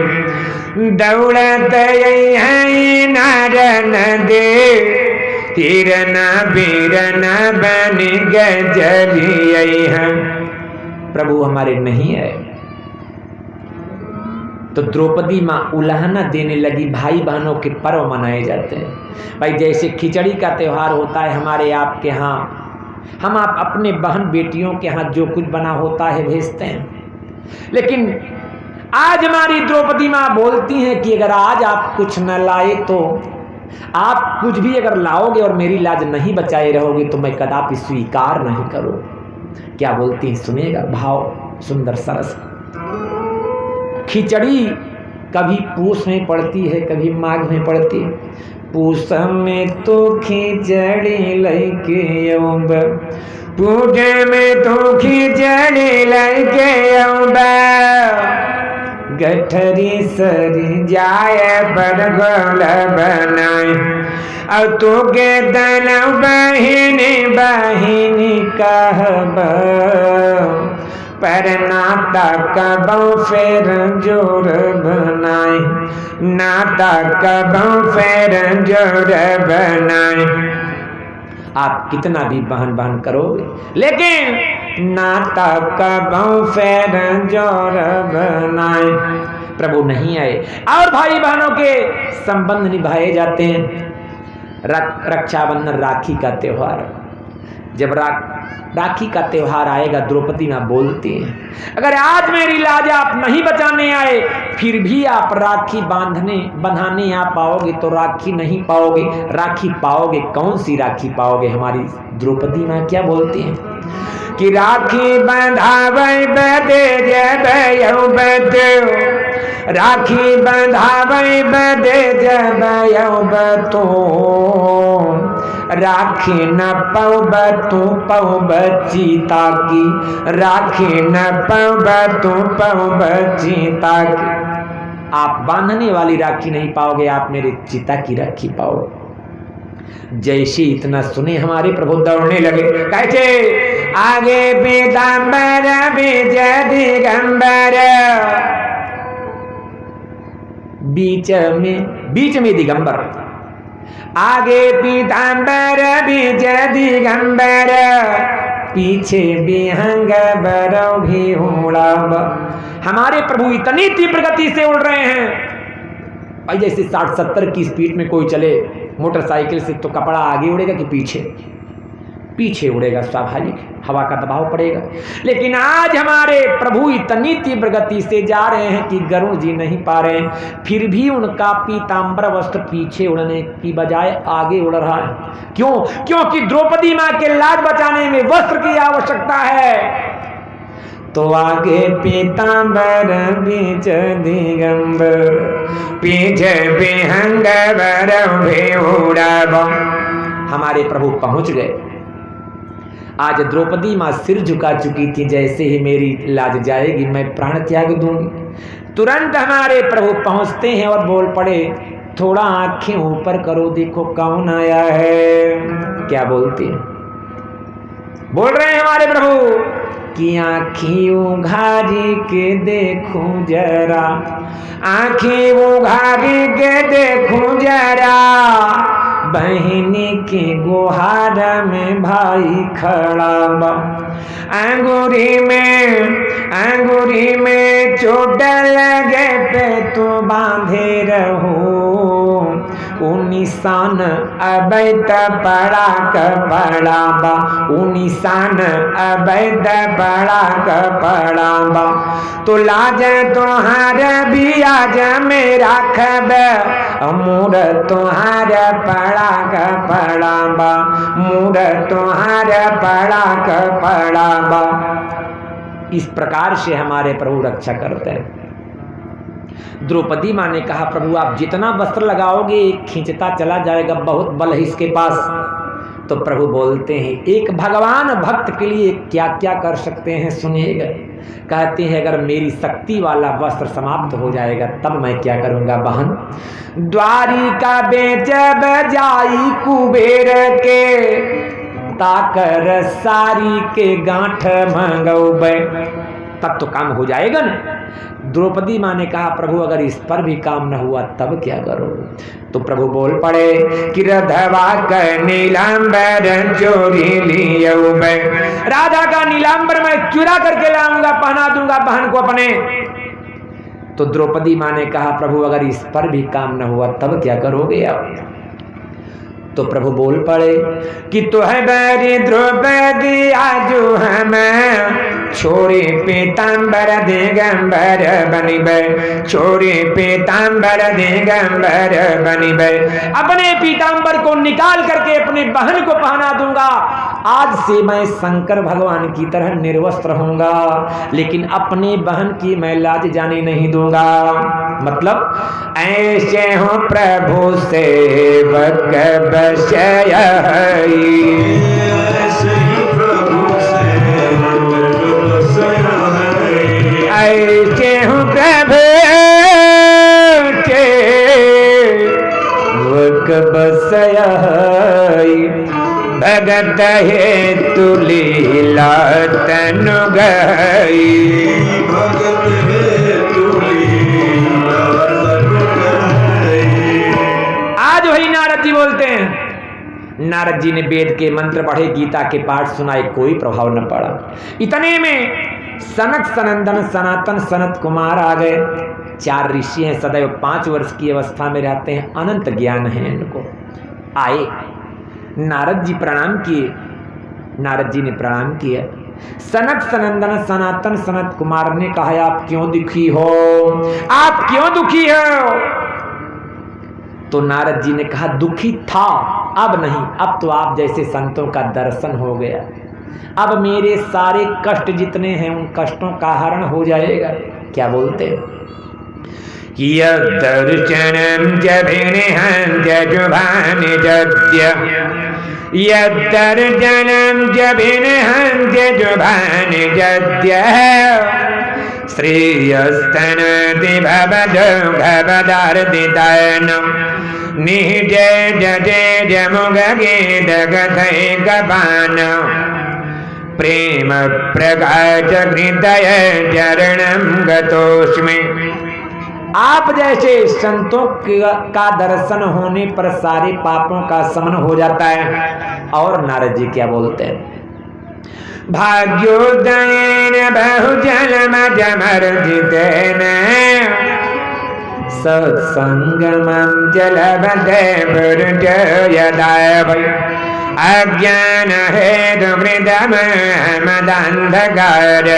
दौड़त है नारन दे, तीरना बीरना बन गजली है। प्रभु हमारे नहीं है। तो द्रौपदी माँ उलाहना देने लगी। भाई बहनों के पर्व मनाए जाते हैं भाई, जैसे खिचड़ी का त्यौहार होता है हमारे आपके यहाँ, हम आप अपने बहन बेटियों के यहाँ जो कुछ बना होता है भेजते हैं। लेकिन आज हमारी द्रौपदी माँ बोलती हैं कि अगर आज आप कुछ न लाए तो आप कुछ भी अगर लाओगे और मेरी लाज नहीं बचाए रहोगे तो मैं कदापि स्वीकार नहीं करूँ। क्या बोलती है सुनिएगा, भाव सुंदर सरस। खिचड़ी कभी पूस में पड़ती है, कभी माघ में पड़ती है। पूस में तो खिचड़ी लैके अउब, पूजे में तो खिचड़ी लैके अउब, गठरी सरी जाए बरगोल बनाए, और तो के दल बहिनी बहिनी कहब, पर नाता कबो फेर जोर बनाए, नाता कबो फेर जोर बनाए। आप कितना भी बहन बहन करोगे लेकिन नाता कबो फेर जोर बनाए, प्रभु नहीं आए। और भाई बहनों के संबंध निभाए जाते हैं। रक्षाबंधन राखी का त्योहार, जब राखी का त्योहार आएगा द्रौपदी माँ बोलती हैं अगर आज मेरी लाज आप नहीं बचाने आए फिर भी आप राखी बंधाने आ पाओगे तो राखी नहीं पाओगे। राखी पाओगे, कौन सी राखी पाओगे? हमारी द्रौपदी माँ क्या बोलती हैं कि राखी बंधावे बदे जब बतो, राखी बंधावे बदे जब बतो, राखी न पौब तू पौब चीता की, राखी न पौब तू पौब चीता की। आप बांधने वाली राखी नहीं पाओगे, आप मेरे चिता की राखी पाओगे। जैसे इतना सुने हमारे प्रभु दौड़ने लगे, कैसे आगे पीताम्बर विजय दिगंबर, बीच में दिगंबर, आगे पीताम्बर विजय दिगंबर, पीछे विहंग बरौ भी उड़ब। हमारे प्रभु इतनी तीव्र गति से उड़ रहे हैं भाई, जैसे 60-70 की स्पीड में कोई चले मोटरसाइकिल से, तो कपड़ा आगे उड़ेगा कि पीछे? पीछे उड़ेगा, स्वाभाविक हवा का दबाव पड़ेगा। लेकिन आज हमारे प्रभु इतनी तीव्र गति से जा रहे हैं कि गरुड़ जी नहीं पा रहे हैं, फिर भी उनका पीतांबर वस्त्र पीछे उड़ने की बजाय आगे उड़ रहा है। क्यों? क्योंकि द्रौपदी मां के लाज बचाने में वस्त्र की आवश्यकता है। तो आगे पीतांबर बीच दिगंबर, पीछे विहंगवर भेउड़ब। हमारे प्रभु पहुंच गए। आज द्रौपदी मां सिर झुका चुकी थी, जैसे ही मेरी लाज जाएगी मैं प्राण त्याग दूंगी। तुरंत हमारे प्रभु पहुंचते हैं और बोल पड़े, थोड़ा आंखें ऊपर करो, देखो कौन आया है। क्या बोलती है? बोल रहे हैं हमारे प्रभु कि आँखें उघारी के देखूं जरा, आँखें उघारी के देखूं जरा, बहनी के गुहार में भाई खड़ा बा। अंगूरी में चोट लगे पे तो बांधे रहो, उ निशान अवैध पड़ा कपड़ा बा, उ निशान अवैध पड़ा कपड़ा बा। तो लाज तोहार भी आज मेरा खबर, मूड तोहार पड़ा कपड़ा बा, मूड तोहार पड़ा कपड़ा बा। इस प्रकार से हमारे प्रभु रक्षा करते हैं। द्रौपदी मां ने कहा, प्रभु आप जितना वस्त्र लगाओगे एक खींचता चला जाएगा, बहुत बल है इसके पास। तो प्रभु बोलते हैं, एक भगवान भक्त के लिए क्या क्या कर सकते हैं सुनिएगा। कहते हैं, अगर मेरी शक्ति वाला वस्त्र समाप्त हो जाएगा तब मैं क्या करूंगा बहन। द्वारिका बेच बजाई कुबेर के, ताकर सारी के गांठ मंगौबे, तब तो काम हो जाएगा ना। द्रौपदी मां ने कहा, प्रभु अगर इस पर भी काम न हुआ तब क्या करो। तो प्रभु बोल पड़े कि रधवा का नीलांबर चोरी लियो मैं, राधा का नीलांबर मैं चुरा करके लाऊंगा, पहना दूंगा बहन को अपने। तो द्रौपदी मां ने कहा, प्रभु अगर इस पर भी काम न हुआ तब क्या करोगे आप। तो प्रभु बोल पड़े कि तो है बैरी द्रौपदी आजू हमें, छोरी पीतांबर दिगंबर बनिबे, छोरी पीतांबर दिगंबर बनिबे। अपने पीतांबर को निकाल करके अपने बहन को पहना दूंगा। आज से मैं शंकर भगवान की तरह निर्वस्त्र होऊंगा, लेकिन अपने बहन की मैं लाज जाने नहीं दूंगा। मतलब ऐसे हो प्रभु सेवक बशय, ऐसे हूँ प्रभु के वक बसय, भगत है तुलीला तनु गई, भगत है तुलीला तनु गई। आज वही नारद जी बोलते हैं। नारद जी ने वेद के मंत्र पढ़े, गीता के पाठ सुनाए, कोई प्रभाव न पड़ा। इतने में सनक सनंदन सनातन सनत कुमार आ गए। 4 ऋषि हैं, सदैव 5 वर्ष की अवस्था में रहते हैं, अनंत ज्ञान है इनको। आए, नारद जी प्रणाम किए। नारद जी ने प्रणाम किया। सनक सनंदन सनातन सनत कुमार ने कहा, आप क्यों दुखी हो, आप क्यों दुखी हो। तो नारद जी ने कहा, दुखी था, अब नहीं, अब तो आप जैसे संतों का दर्शन हो गया। अब मेरे सारे कष्ट जितने हैं उन कष्टों का हरण हो जाएगा। क्या बोलते हैं? यद्दर्शनं जभिर्हं जजुभानि जद्य, यद्दर्शनं जभिर्हं जजुभानि जद्य, श्रेयस्तनति भवदो भवदार्दितानं, निजे जजे जमुगे दगधै गपानं, प्रेम प्रकाश हृदय चरणं गतोस्मि। आप जैसे संतों का दर्शन होने पर सारे पापों का शमन हो जाता है। और नारद जी क्या बोलते हैं? भाग्योदयेन बहुजन्म जमर्जितेन, सत्संगमं जलवदे बुर्जयदाय। अज्ञान हेतु कृतम मदंधकार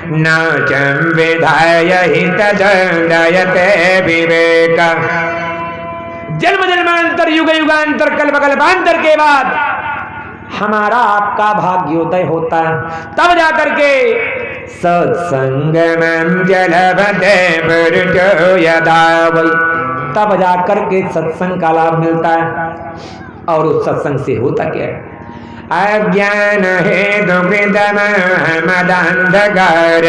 न च विधाय हित दयते विवेक। जन्म जन्मांतर युग युगांतर कल्प कल्पांतर के बाद हमारा आपका भाग्योदय होता है, तब जाकर के सत्संगमं जलभते पुरुषो यदा वै, तब जाकर के सत्संग का लाभ मिलता है। और उस सत्संग से होता क्या है? अज्ञान हेतु कृतम मदंधकार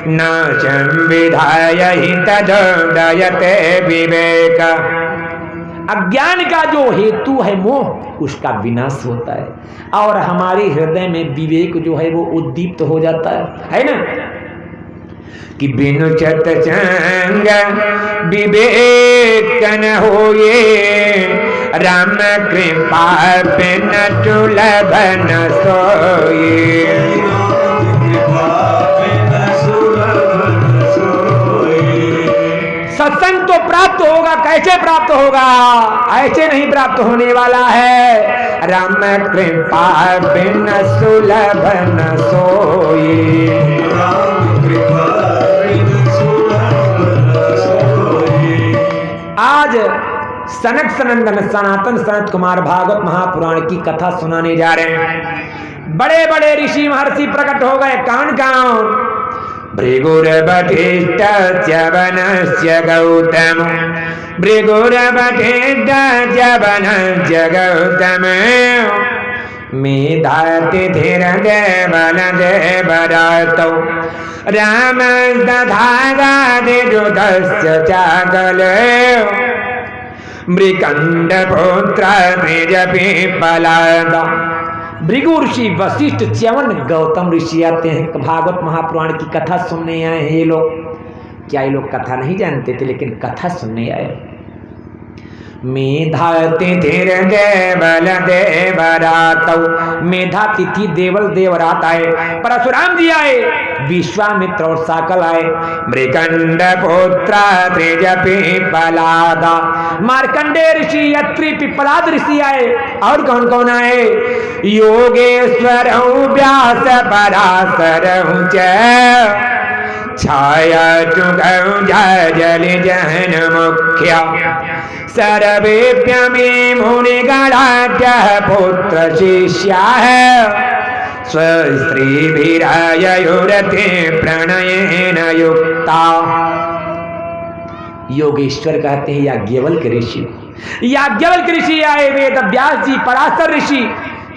न च विधाय हित दयते विवेक। अज्ञान का जो हेतु है मोह, उसका विनाश होता है और हमारे हृदय में विवेक जो है वो उद्दीप्त हो जाता है ना। कि बिनु सत्संग विवेक न होए, राम कृपा बिन दुर्लभ न सोए। सत्संग तो प्राप्त होगा, कैसे प्राप्त होगा? ऐसे नहीं प्राप्त होने वाला है। राम कृपा बिन सुलभ न सोई। आज सनक सनंदन सनातन सनत कुमार भागवत महापुराण की कथा सुनाने जा रहे हैं। बड़े बड़े ऋषि महर्षि प्रकट हो गए। कौन कौन? भृगुरवधिष्ठ च्यवनस्य गौतम, भृगुरवधिष्ठ च्यवनस्य गौतम, मेधातिथिर्देवन देवरातौ, रामस्तथागादिजुधस्य चाकलौ, मृकण्डपुत्र मेजपिप्पलाद। भृगु ऋषि, वशिष्ठ, च्यवन, गौतम ऋषि आते हैं भागवत महापुराण की कथा सुनने आए हैं। ये लोग क्या, ये लोग कथा नहीं जानते थे लेकिन कथा सुनने आए। मेधा तिथिर देवल देवरातौ, मेधा तिथि देवल देवरात आए। परशुराम जी आए, विश्वामित्र और साकल आए, मृकंड पुत्र त्रिज पिप्पलाद, मार्कंडे ऋषि, अत्रि, पिप्पलाद ऋषि आए। और कौन कौन आए? योगेश्वर व्यास पराशर छाया चुगौ जलि जहन मुख्य, सर्वेप्यमे मुनिगणाढ्य पुत्र शिष्या स्वस्त्रीभिरायुरते प्रणयेन युक्ता। योगेश्वर कहते हैं याज्ञवल्क्य ऋषि। याज्ञवल्क्य ऋषि आए, वेद व्यास जी, पराशर ऋषि,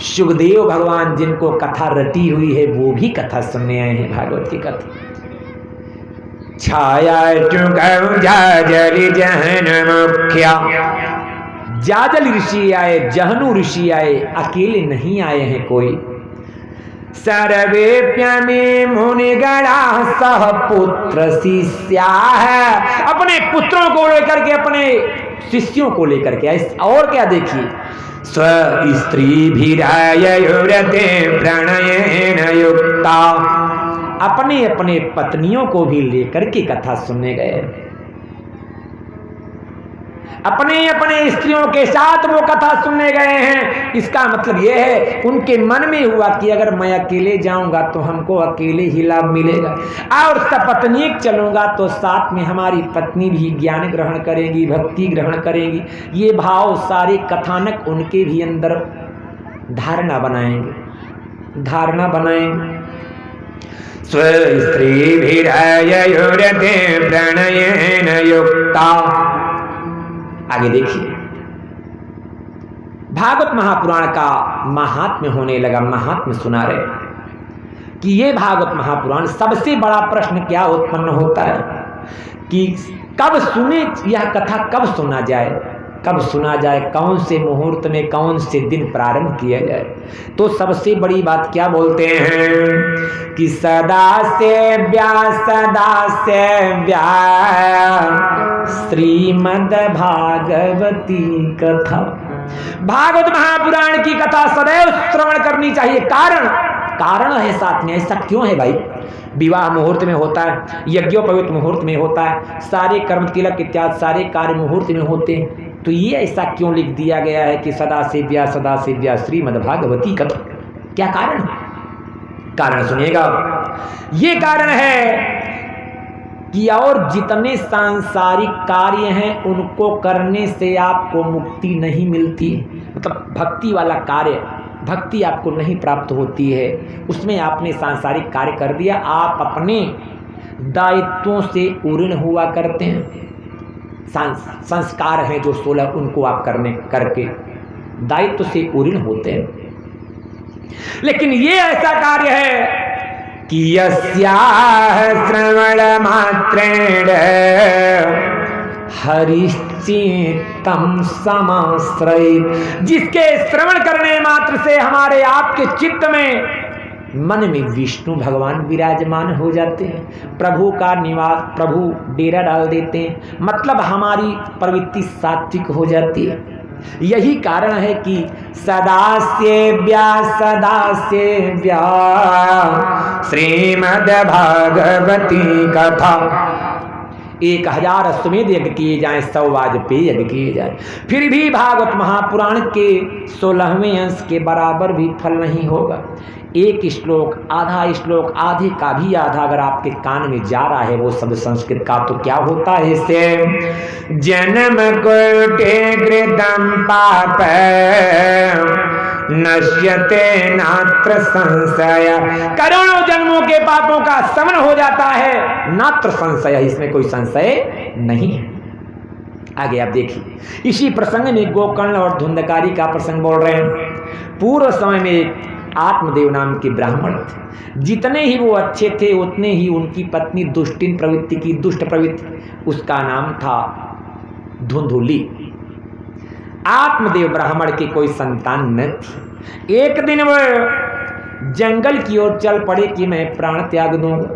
सुखदेव भगवान जिनको कथा रटी हुई है वो भी कथा सुनने आए हैं भागवत की कथा। छाया चुगौ जाजलि जहन मुख्या, जाजल ऋषि आए, जहनु ऋषि आए, अकेले नहीं आए हैं कोई। सर्वेप्यमे मुनिगणा सह पुत्र शिष्या है, अपने पुत्रों को लेकर के, अपने शिष्यों को लेकर के। और क्या देखिए, स्त्री भीरायुरते प्रणयेन युक्ता, अपने अपने पत्नियों को भी लेकर के कथा सुनने गए। अपने अपने स्त्रियों के साथ वो कथा सुनने गए हैं। इसका मतलब ये है उनके मन में हुआ कि अगर मैं अकेले जाऊंगा तो हमको अकेले ही लाभ मिलेगा, और सपत्नीक चलूंगा तो साथ में हमारी पत्नी भी ज्ञान ग्रहण करेगी, भक्ति ग्रहण करेगी। ये भाव सारे कथानक उनके भी अंदर धारणा बनाएंगे। स्वस्त्रीभिरायुरते प्रणयेन युक्ता। आगे देखिए, भागवत महापुराण का महात्म्य होने लगा। महात्म्य सुना रहे कि ये भागवत महापुराण, सबसे बड़ा प्रश्न क्या उत्पन्न होता है कि कब सुने यह कथा, कब सुना जाए, कौन से मुहूर्त में, कौन से दिन प्रारंभ किया जाए। तो सबसे बड़ी बात क्या बोलते हैं कि सदा से श्रीमद् भागवती कथा, भागवत महापुराण की कथा सदैव श्रवण करनी चाहिए। कारण है साथ में। ऐसा क्यों है भाई? विवाह मुहूर्त में होता है, यज्ञोपवीत मुहूर्त में होता है, सारे कर्म तिलक इत्यादि सारे कार्य मुहूर्त में होते हैं। तो ये ऐसा क्यों लिख दिया गया है कि सदा सेव्या श्रीमद्भागवती कथा? क्या कारण है? कारण सुनिएगा। ये कारण है कि और जितने सांसारिक कार्य हैं उनको करने से आपको मुक्ति नहीं मिलती, मतलब भक्ति वाला कार्य, भक्ति आपको नहीं प्राप्त होती है। उसमें आपने सांसारिक कार्य कर दिया, आप अपने दायित्वों से उऋण हुआ करते हैं। संस्कार हैं जो 16 उनको आप करके दायित्व से उऋण होते हैं। लेकिन ये ऐसा कार्य है कि यस्याह श्रवण मात्रेण हरिश्चित्तम समाश्रय, जिसके श्रवण करने मात्र से हमारे आपके चित्त में, मन में विष्णु भगवान विराजमान हो जाते हैं, प्रभु का निवास, प्रभु डेरा डाल देते हैं, मतलब हमारी प्रवृत्ति सात्विक हो जाती है। यही कारण है कि सदा सेव्या श्रीमद् भागवती कथा। 1000 अश्वमेध यज्ञ किए जाएं, 100 वाजपेयी यज्ञ किए जाएं, फिर भी भागवत महापुराण के 16वें अंश के बराबर भी फल नहीं होगा। एक श्लोक, आधा श्लोक, आधे का भी आधा अगर आपके कान में जा रहा है वो शब्द संस्कृत का, तो क्या होता है इससे? जन्म कोटि कृतं पाप नश्यते नात्र संशय, करोड़ों जन्मों के पापों का शमन हो जाता है, नात्र संशय, इसमें कोई संशय नहीं है। आगे आप देखिए, इसी प्रसंग में गोकर्ण और धुंधकारी का प्रसंग बोल रहे हैं। पूर्व समय में एक आत्मदेव नाम के ब्राह्मण थे। जितने ही वो अच्छे थे उतने ही उनकी पत्नी दुष्टिन प्रवृत्ति की, दुष्ट प्रवृत्ति, उसका नाम था धुंधुली। आत्मदेव ब्राह्मण की कोई संतान न थी। एक दिन वह जंगल की ओर चल पड़े कि मैं प्राण त्याग दूंगा।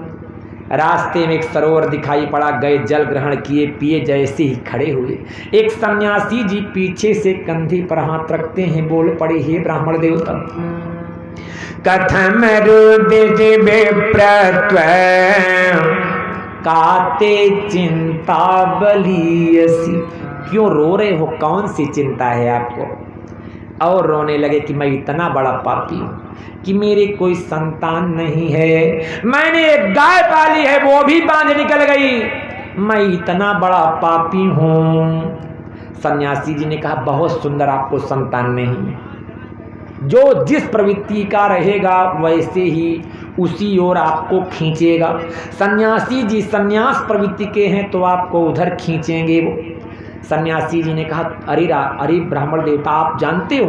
रास्ते में एक सरोवर दिखाई पड़ा, गए, जल ग्रहण किए, पिए, जैसे ही खड़े हुए एक सन्यासी जी पीछे से कंधे पर हाथ रखते हैं, बोल पड़े, हे ब्राह्मण देवता, कथम रुदिति विप्रत्व काते चिंता बलीयसी, क्यों रो रहे हो, कौन सी चिंता है आपको? और रोने लगे कि मैं इतना बड़ा पापी हूं कि मेरे कोई संतान नहीं है, मैंने एक गाय पाली है वो भी बांझ निकल गई, मैं इतना बड़ा पापी हूं। सन्यासी जी ने कहा, बहुत सुंदर, आपको संतान नहीं, जो जिस प्रवृत्ति का रहेगा वैसे ही उसी ओर आपको खींचेगा। सन्यासी जी संन्यास प्रवृत्ति के हैं तो आपको उधर खींचेंगे वो। सन्यासी जी ने कहा, अरे ब्राह्मण देवता, आप जानते हो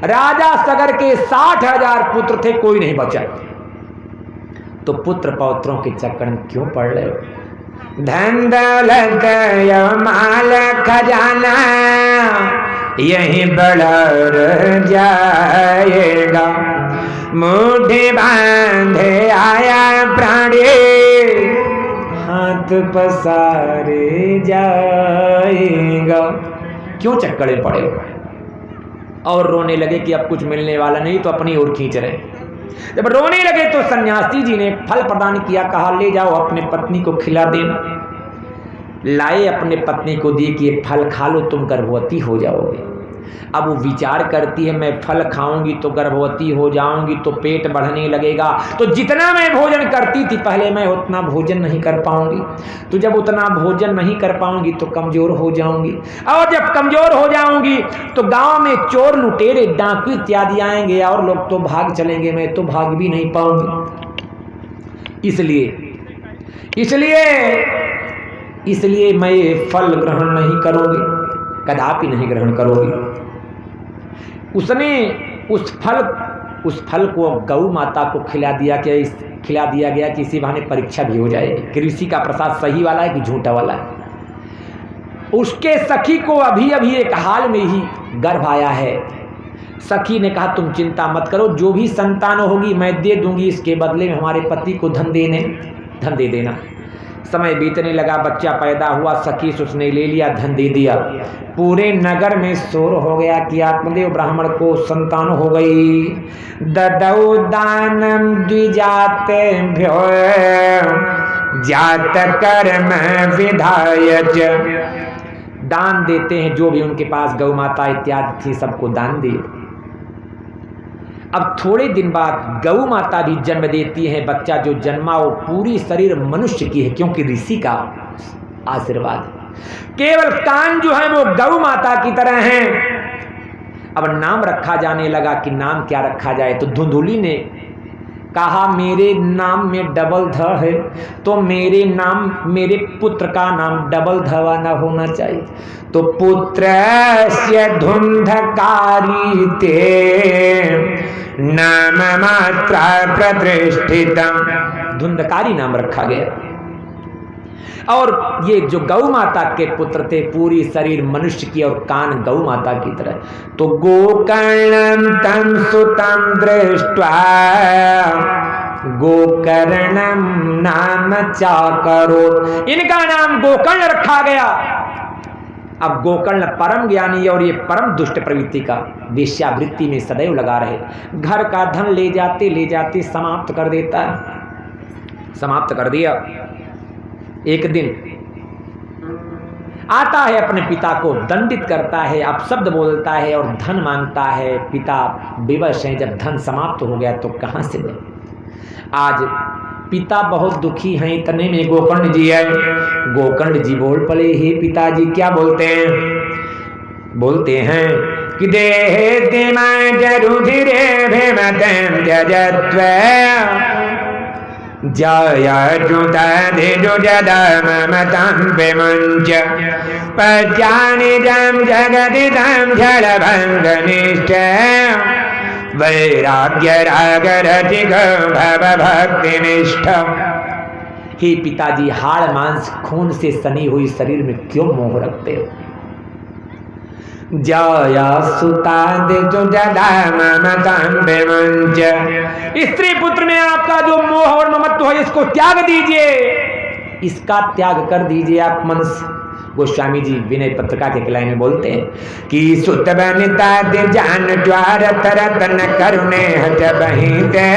राजा सगर के 60,000 पुत्र थे, कोई नहीं बचा, तो पुत्र पौत्रों के चक्कर में क्यों पड़ रहे हो? धन दौलत माल खजाना यही बढ़ जाएगा, मुट्ठी बांधे आया प्राणी हाथ पसारे जाएगा, क्यों चक्कर में पड़े? और रोने लगे कि अब कुछ मिलने वाला नहीं, तो अपनी ओर खींच रहे। जब रोने लगे तो सन्यासी जी ने फल प्रदान किया, कहा ले जाओ अपने पत्नी को खिला देना। लाए, अपने पत्नी को दिए कि ये फल खा लो, तुम गर्भवती हो जाओगे। अब वो विचार करती है, मैं फल खाऊंगी तो गर्भवती हो जाऊंगी, तो पेट बढ़ने लगेगा, तो जितना मैं भोजन करती थी पहले मैं उतना भोजन नहीं कर पाऊंगी, तो जब उतना भोजन नहीं कर पाऊंगी तो कमजोर हो जाऊंगी, और जब कमजोर हो जाऊंगी तो गांव में चोर लुटेरे डाकू इत्यादि आएंगे और लोग तो भाग चलेंगे, मैं तो भाग भी नहीं पाऊंगी। इसलिए मैं ये फल ग्रहण नहीं करूंगी, कदापि नहीं ग्रहण करोगी। उसने उस फल को गौ माता को खिला दिया गया कि इसी बहाने परीक्षा भी हो जाएगी कि ऋषि का प्रसाद सही वाला है कि झूठा वाला है। उसके सखी को अभी एक हाल में ही गर्भ आया है। सखी ने कहा, तुम चिंता मत करो, जो भी संतान होगी मैं दे दूंगी, इसके बदले में हमारे पति को धन दे देना। समय बीतने लगा, बच्चा पैदा हुआ, सखी से उसने ले लिया, धन दे दिया। पूरे नगर में शोर हो गया कि आत्मदेव ब्राह्मण को संतान हो गई। ददौ दानम द्विजाते भ्यो जात कर्म विधायच, दान देते हैं, जो भी उनके पास गौ माता इत्यादि थी सबको दान दिए। अब थोड़े दिन बाद गौ माता भी जन्म देती है, बच्चा जो जन्मा वो पूरी शरीर मनुष्य की है, क्योंकि ऋषि का आशीर्वाद है। केवल कान जो है वो गौ माता की तरह है। अब नाम रखा जाने लगा कि नाम क्या रखा जाए, तो धुंधुली ने कहा मेरे नाम में डबल ध है, तो मेरे पुत्र का नाम डबल धवा न होना चाहिए। तो पुत्रस्य धुंधकारी ते नाम मात्रा प्रतिष्ठितम, धुंधकारी नाम रखा गया। और ये जो गौ माता के पुत्र थे, पूरी शरीर मनुष्य की और कान गौ माता की तरह। तो गोकर्णम तम सुतम दृष्ट्वा गोकर्णम नाम चाकरो, इनका नाम गोकर्ण रखा गया। अब गोकर्ण परम ज्ञानी और ये परम दुष्ट प्रवृत्ति का वेश्यावृत्ति में सदैव लगा रहे, घर का धन ले जाते समाप्त कर देता है। समाप्त कर दिया। एक दिन आता है, अपने पिता को दंडित करता है, अपशब्द बोलता है और धन मांगता है। पिता विवश हैं, जब धन समाप्त हो गया तो कहाँ से दे। आज पिता बहुत दुखी हैं, इतने में गोकर्ण जी आए। गोकर्ण जी बोल पड़े, हे पिताजी। क्या बोलते हैं? बोलते हैं कि देहे रुधिरे भीमतं त्यजत्व जयजुदधिजुजदममतं विमुञ्च पश्यानिजं जगदिदं जलभङ्गनिष्ठ वैराग्यरागरतिक भवभक्तिनिष्ठ। हे पिताजी, हाड़ मांस खून से सनी हुई शरीर में क्यों मोह रखते हो? जया सुतादिजुजदममतं स्त्री पुत्र में आपका जो मोह और ममत्व है, इसको त्याग दीजिए, इसका त्याग कर दीजिए आप मन से। गोस्वामी जी विनय पत्रिका के लाइन में बोलते हैं कि सुत बनिता दे जान द्वार तरतन करुणे हज बहिते,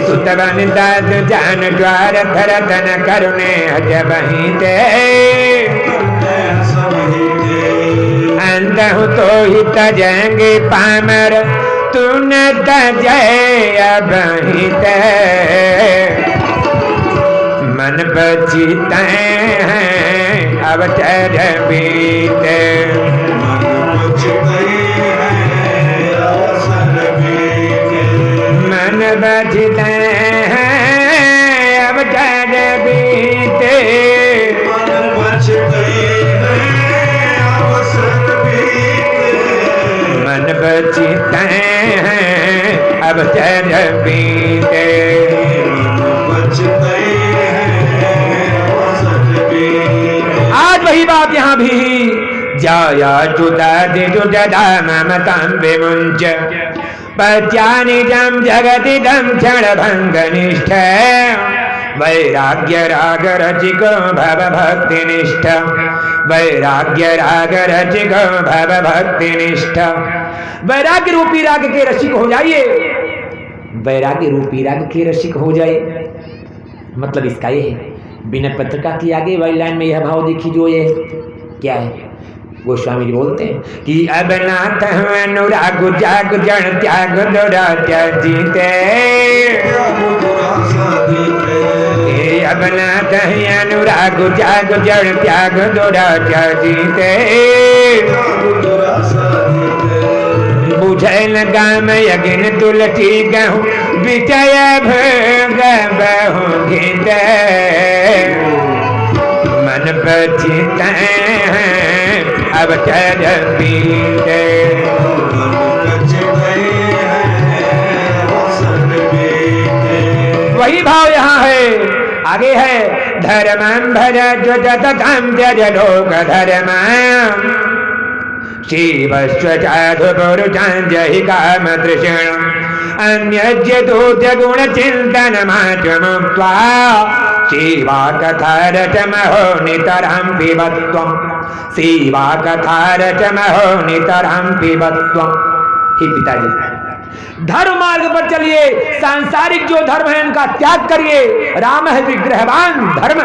सुत बनिता दे जान द्वार तरतन करुणे हज बहिते, अंत हो तो ही तजेंगे पामर तू न तजय बहिते, मन बचिते हैं अवचर बीते, मन बचिते हैं अवचर बीते, मन बचिते हैं अवचर बीते। आज वही बात यहाँ भी, जया जुदधिजुजदममतं विमुञ्च पश्यानिजं जगदिदं क्षणभङ्गनिष्ठ वैराग्यरागरतिक भवभक्तिनिष्ठ, वैराग्यरागरतिक भवभक्तिनिष्ठ। वैराग्य रूपी राग के रसिक हो जाइए, वैराग्य रूपी राग के रसिक हो जाए। मतलब इसका ये है, विनय पत्रिका की आगे वाली लाइन में यह भाव देखी जो ये क्या है। गोस्वामी जी बोलते हैं कि अब नाथ अनुराग जाग जन त्याग दुराचा जीते, अब नाथ अनुराग जाग जन त्याग दुराचा जीते, बुझल गाम यज्ञ तुलसी गहूँ विजय भोग बहु गीते, मन बचिते हैं अवचर बीते। वही भाव यहाँ है, आगे है धर्मं भज जततं त्यज लोक धर्मं शिवस्व साधु पुरुषं जहि काम तृष्णम् अन्यज्य दूत गुण चिंतन मुक्त्वा शिवा कथा रचमहो नितरं पिबत्वं, शिवा कथा रचमहो नितरं पिबत्वं। हे पिताजी, धर्म मार्ग पर चलिए, सांसारिक जो धर्म है उनका त्याग करिए। राम है विग्रहवान धर्म,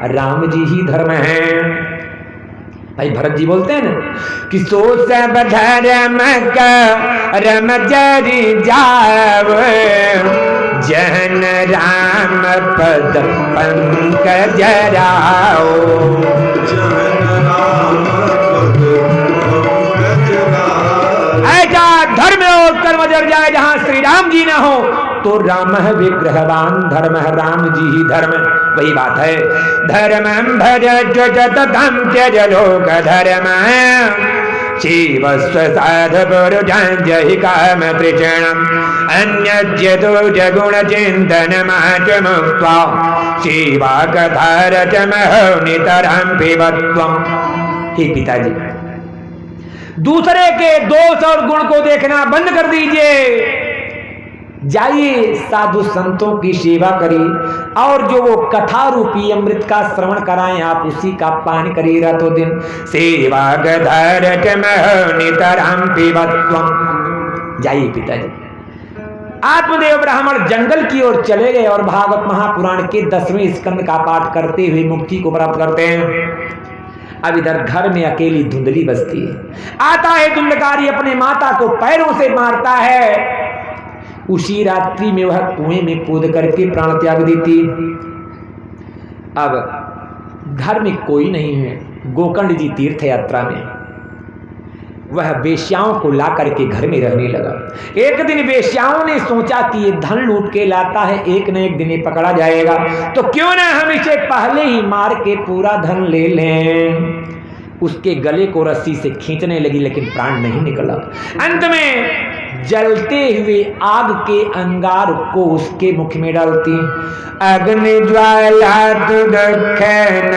राम जी ही धर्म है। भाई भरत जी बोलते हैं ना कि सो सब धर्म करम जरि जावे, जहन राम पद पंकज राओ। ऐसा धर्म और कर्म जर जाए जहां श्री राम जी ना हो तो राम है विग्रहवान धर्म है, राम जी ही धर्म। वही बात है धर्मं भज जतम त्यज लोक धर्म शिवस्व साध पुरुषं जहि काम तृषणम् अन्यज्य दोष गुण चिंतन माच मुक्त्वा शिवा कथा रचमहो नितरं पिबत्वम्। हे पिताजी, दूसरे के दोष और गुण को देखना बंद कर दीजिए, जाइए साधु संतों की सेवा करिए और जो वो कथा रूपी अमृत का श्रवण कराएं आप उसी का पान करिए रातों दिन। सेवा जाइए पिताजी। आत्मदेव ब्राह्मण जंगल की ओर चले गए और भागवत महापुराण के 10वें स्कंद का पाठ करते हुए मुक्ति को प्राप्त करते हैं। अब इधर घर में अकेली धुंधली बजती है। आता है धुंधकारी, अपने माता को पैरों से मारता है। उसी रात्रि में वह कुएं में कूद करके प्राण त्याग देती। अब घर में कोई नहीं है। गोकर्ण जी तीर्थ यात्रा में वह वेश्याओं को ला करके घर में रहने लगा। एक दिन वेश्याओं ने सोचा कि ये धन लूट के लाता है, एक न एक दिन ये पकड़ा जाएगा, तो क्यों ना हम इसे पहले ही मार के पूरा धन ले लें। उसके गले को रस्सी से खींचने लगी लेकिन प्राण नहीं निकला। अंत में जलते हुए आग के अंगार को उसके मुख में डालती। अग्नि ज्वाला दुदखन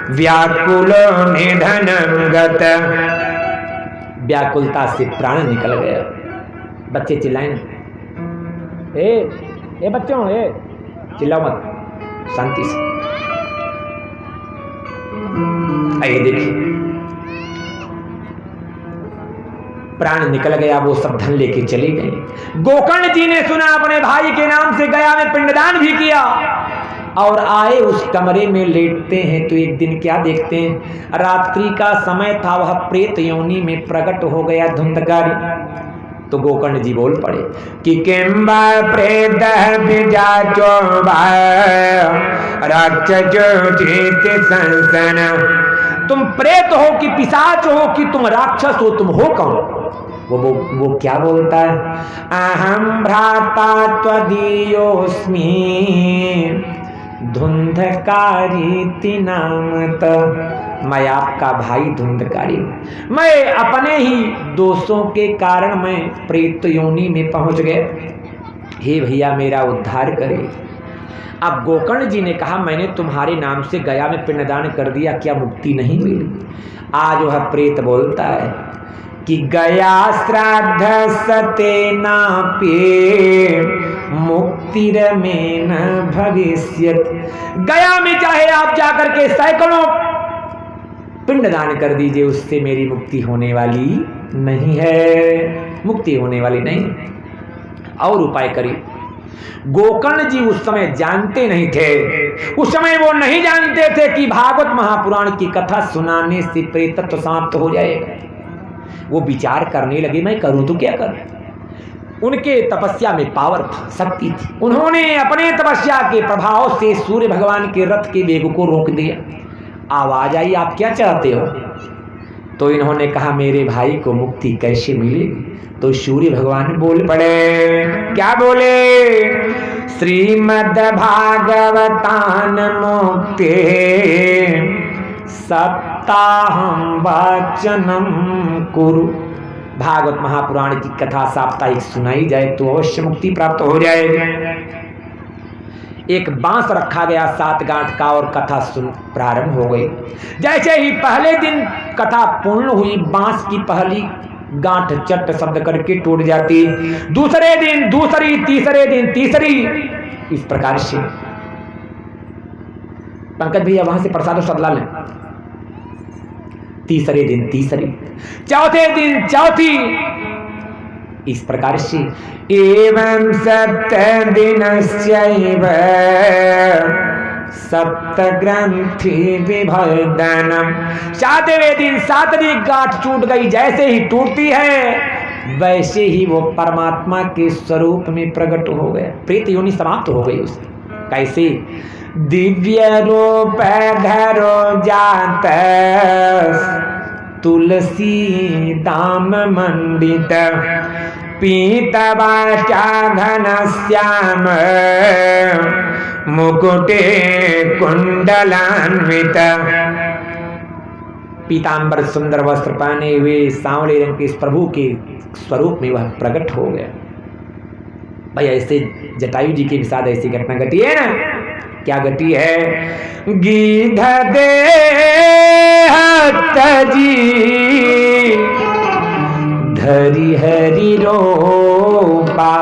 व्याकुलो निधनम गत। व्याकुलता से प्राण निकल गया। बच्चे चिल्लाए ना, ए बच्चों, ए चिल्लाओ मत, शांति से। आइए देखिए, प्राण निकल गया, वो सब धन लेके चली गई। गोकर्ण जी ने सुना, अपने भाई के नाम से गया में पिंडदान भी किया और आए उस कमरे में लेटते हैं तो एक दिन क्या देखते हैं, रात्रि का समय था, वह प्रेत योनि में प्रकट हो गया धुंधकारी। तो गोकर्ण जी बोल पड़े कि किंबा प्रेत विजाचो संसन। तुम प्रेत हो कि पिशाच हो कि तुम राक्षस हो, तुम हो कौन? वो क्या बोलता है, अहम भ्राता त्वदीयोस्मि धुंधकारी नामत। मैं आपका भाई धुंधकारी, मैं अपने ही दोषों के कारण मैं प्रेत योनि में पहुंच गया। हे भैया मेरा उद्धार करे। अब गोकर्ण जी ने कहा, मैंने तुम्हारे नाम से गया में पिंडदान कर दिया, क्या मुक्ति नहीं मिली? आज वह प्रेत बोलता है कि गया श्राद्ध सतेना पे मुक्तिर में न भविष्यत। गया में चाहे आप जाकर के सैकड़ों पिंडदान कर दीजिए, उससे मेरी मुक्ति होने वाली नहीं है, मुक्ति होने वाली नहीं। और उपाय करिए। गोकर्ण जी उस समय जानते नहीं थे, उस समय वो नहीं जानते थे कि भागवत महापुराण की कथा सुनाने से प्रेतत्व समाप्त हो जाएगा। वो विचार करने लगे, मैं करूं तो क्या करूं। उनके तपस्या में पावर था, शक्ति थी। उन्होंने अपने तपस्या के प्रभाव से सूर्य भगवान के रथ के वेग को रोक दिया। आवाज आई, आप क्या चाहते हो? तो इन्होंने कहा, मेरे भाई को मुक्ति कैसे मिलेगी? तो सूर्य भगवान बोल पड़े। क्या बोले? श्रीमद् भागवतान मुक्ते सप्ताहम वाचनम कुरु। भागवत महापुराण की कथा साप्ताहिक सुनाई जाए तो अवश्य मुक्ति प्राप्त हो जाएगी। एक बांस रखा गया 7 गांठ का और कथा प्रारंभ हो गई। जैसे ही पहले दिन कथा पूर्ण हुई, बांस की पहली गांठ चट शब्द करके टूट जाती। दूसरे दिन दूसरी, तीसरे दिन तीसरी, इस प्रकार से। पंकज भैया वहां से प्रसाद सदला लें। तीसरे दिन तीसरी, चौथे दिन चौथी, इस प्रकार से। एवं 7 दिनस्यैव सप्त ग्रंथि विभेदनम। 7वें दिन 7वीं गांठ टूट गई। जैसे ही टूटती है वैसे ही वो परमात्मा के स्वरूप में प्रकट हो गया। प्रेत योनि समाप्त हो गई उसकी। कैसे? दिव्य रूप धरो जात तुलसी दाम मंडित पीतवाचा घन श्याम मुकुटे कुंडलान्वित। पीतांबर सुंदर वस्त्र पहने हुए सांवले रंग के इस प्रभु के स्वरूप में वह प्रकट हो गया। भाई ऐसे जटायु जी के भी साथ ऐसी घटना घटी है ना। क्या घटी है? गीध दे जी धरि हरि रूपा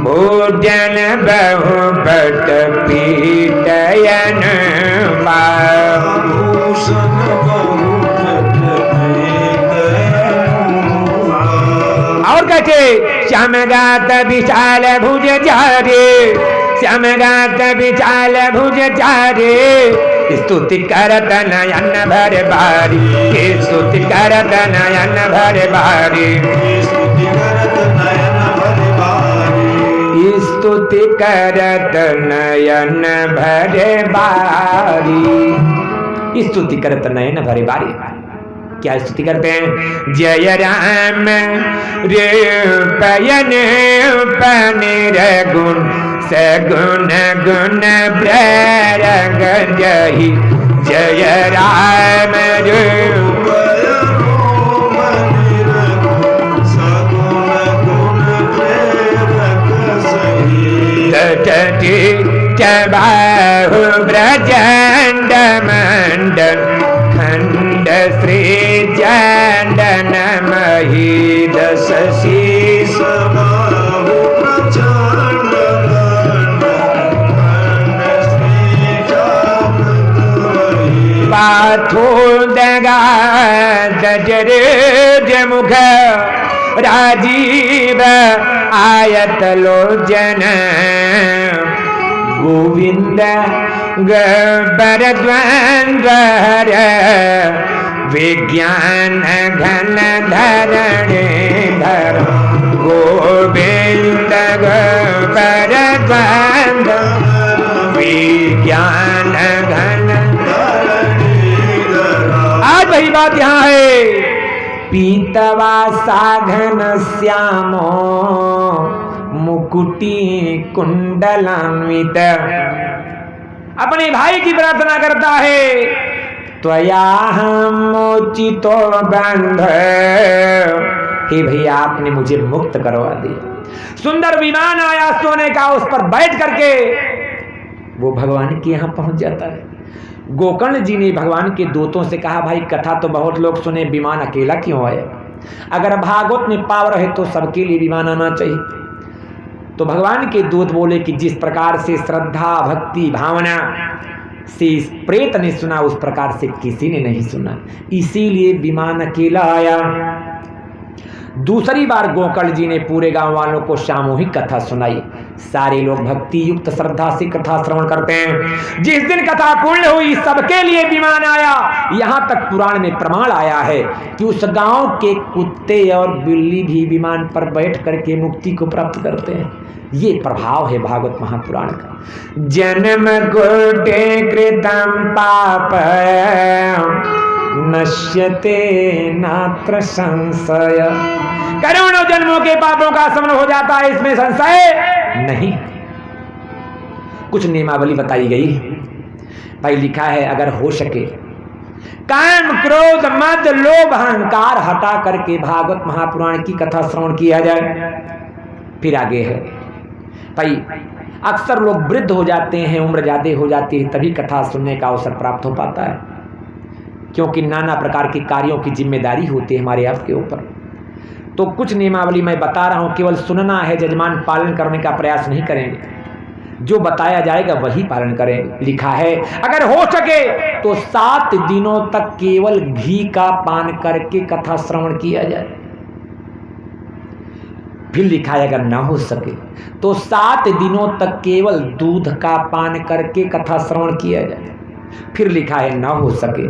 भोजन बहु बट पीटयन भूषण बहुत और कहते श्याम गात विशाल भुज चारे, श्याम गात विशाल भुज चारे, स्तुति करत नयन भर बारी, स्तुति करत नयन भर बारी, स्तुति करत नयन भर बारी, स्तुति करत नयन भर बारी। स्तुति करत नयन भर बारी। क्या स्तुति करते हैं? जय राम रूपयन पनिर्गुण सगुण गुण प्ररग जहि, जय राम रूप बाहु ब्रजंड मंडल खंड श्री चंदन मही दस शीस बाहु प्रचंड खंड श्री चंदन पाथो दगा दजर जमुख राजीव आयत लोचन गोविंद गबर द्वंद्वर विज्ञान घन धरणे धर, गोविंद गबर द्वंद्व विज्ञान घन। आज वही बात यहाँ है। पीतवा साघन श्यामो मुकुटी कुंडलान्वित। अपने भाई की प्रार्थना करता है, त्वया मोचितो बंध, हे भैया आपने मुझे मुक्त करवा दिया। सुंदर विमान आया सोने का, उस पर बैठ करके वो भगवान के यहां पहुंच जाता है। गोकर्ण जी ने भगवान के दूतों से कहा, भाई कथा तो बहुत लोग सुने, विमान अकेला क्यों आया? अगर भागवत में पावर है तो सबके लिए विमान आना चाहिए। तो भगवान के दूत बोले कि जिस प्रकार से श्रद्धा भक्ति भावना से इस प्रेत ने सुना, उस प्रकार से किसी ने नहीं सुना, इसीलिए विमान अकेला आया। दूसरी बार गोकर्ण जी ने पूरे गांव वालों को सामूहिक कथा सुनाई। सारे लोग भक्ति युक्त श्रद्धा से कथा श्रवण करते हैं। जिस दिन कथा पूर्ण हुई सबके लिए विमान आया। यहाँ तक पुराण में प्रमाण आया है कि उस गांव के कुत्ते और बिल्ली भी विमान पर बैठ करके मुक्ति को प्राप्त करते हैं। ये प्रभाव है भागवत महापुराण का। जन्म कोटे कृतम पाप नश्यते नात्र संशय। करोड़ों जन्मों के पापों का शमन हो जाता है, इसमें संशय नहीं। कुछ नियमावली बताई गई भाई, लिखा है अगर हो सके काम क्रोध मद लोभ अहंकार हटा करके भागवत महापुराण की कथा श्रवण किया जाए। फिर आगे है भाई, अक्सर लोग वृद्ध हो जाते हैं, उम्र ज्यादा हो जाती है, तभी कथा सुनने का अवसर प्राप्त हो पाता है, क्योंकि नाना प्रकार के कार्यों की जिम्मेदारी होती है हमारे आपके ऊपर। तो कुछ नियमावली मैं बता रहा हूं, केवल सुनना है, जजमान पालन करने का प्रयास नहीं करेंगे। जो बताया जाएगा वही पालन करें। लिखा है अगर हो सके तो 7 दिनों तक केवल घी का पान करके कथा श्रवण किया जाए। फिर लिखा है अगर ना हो सके तो 7 दिनों तक केवल दूध का पान करके कथा श्रवण किया जाए। फिर लिखा है ना हो सके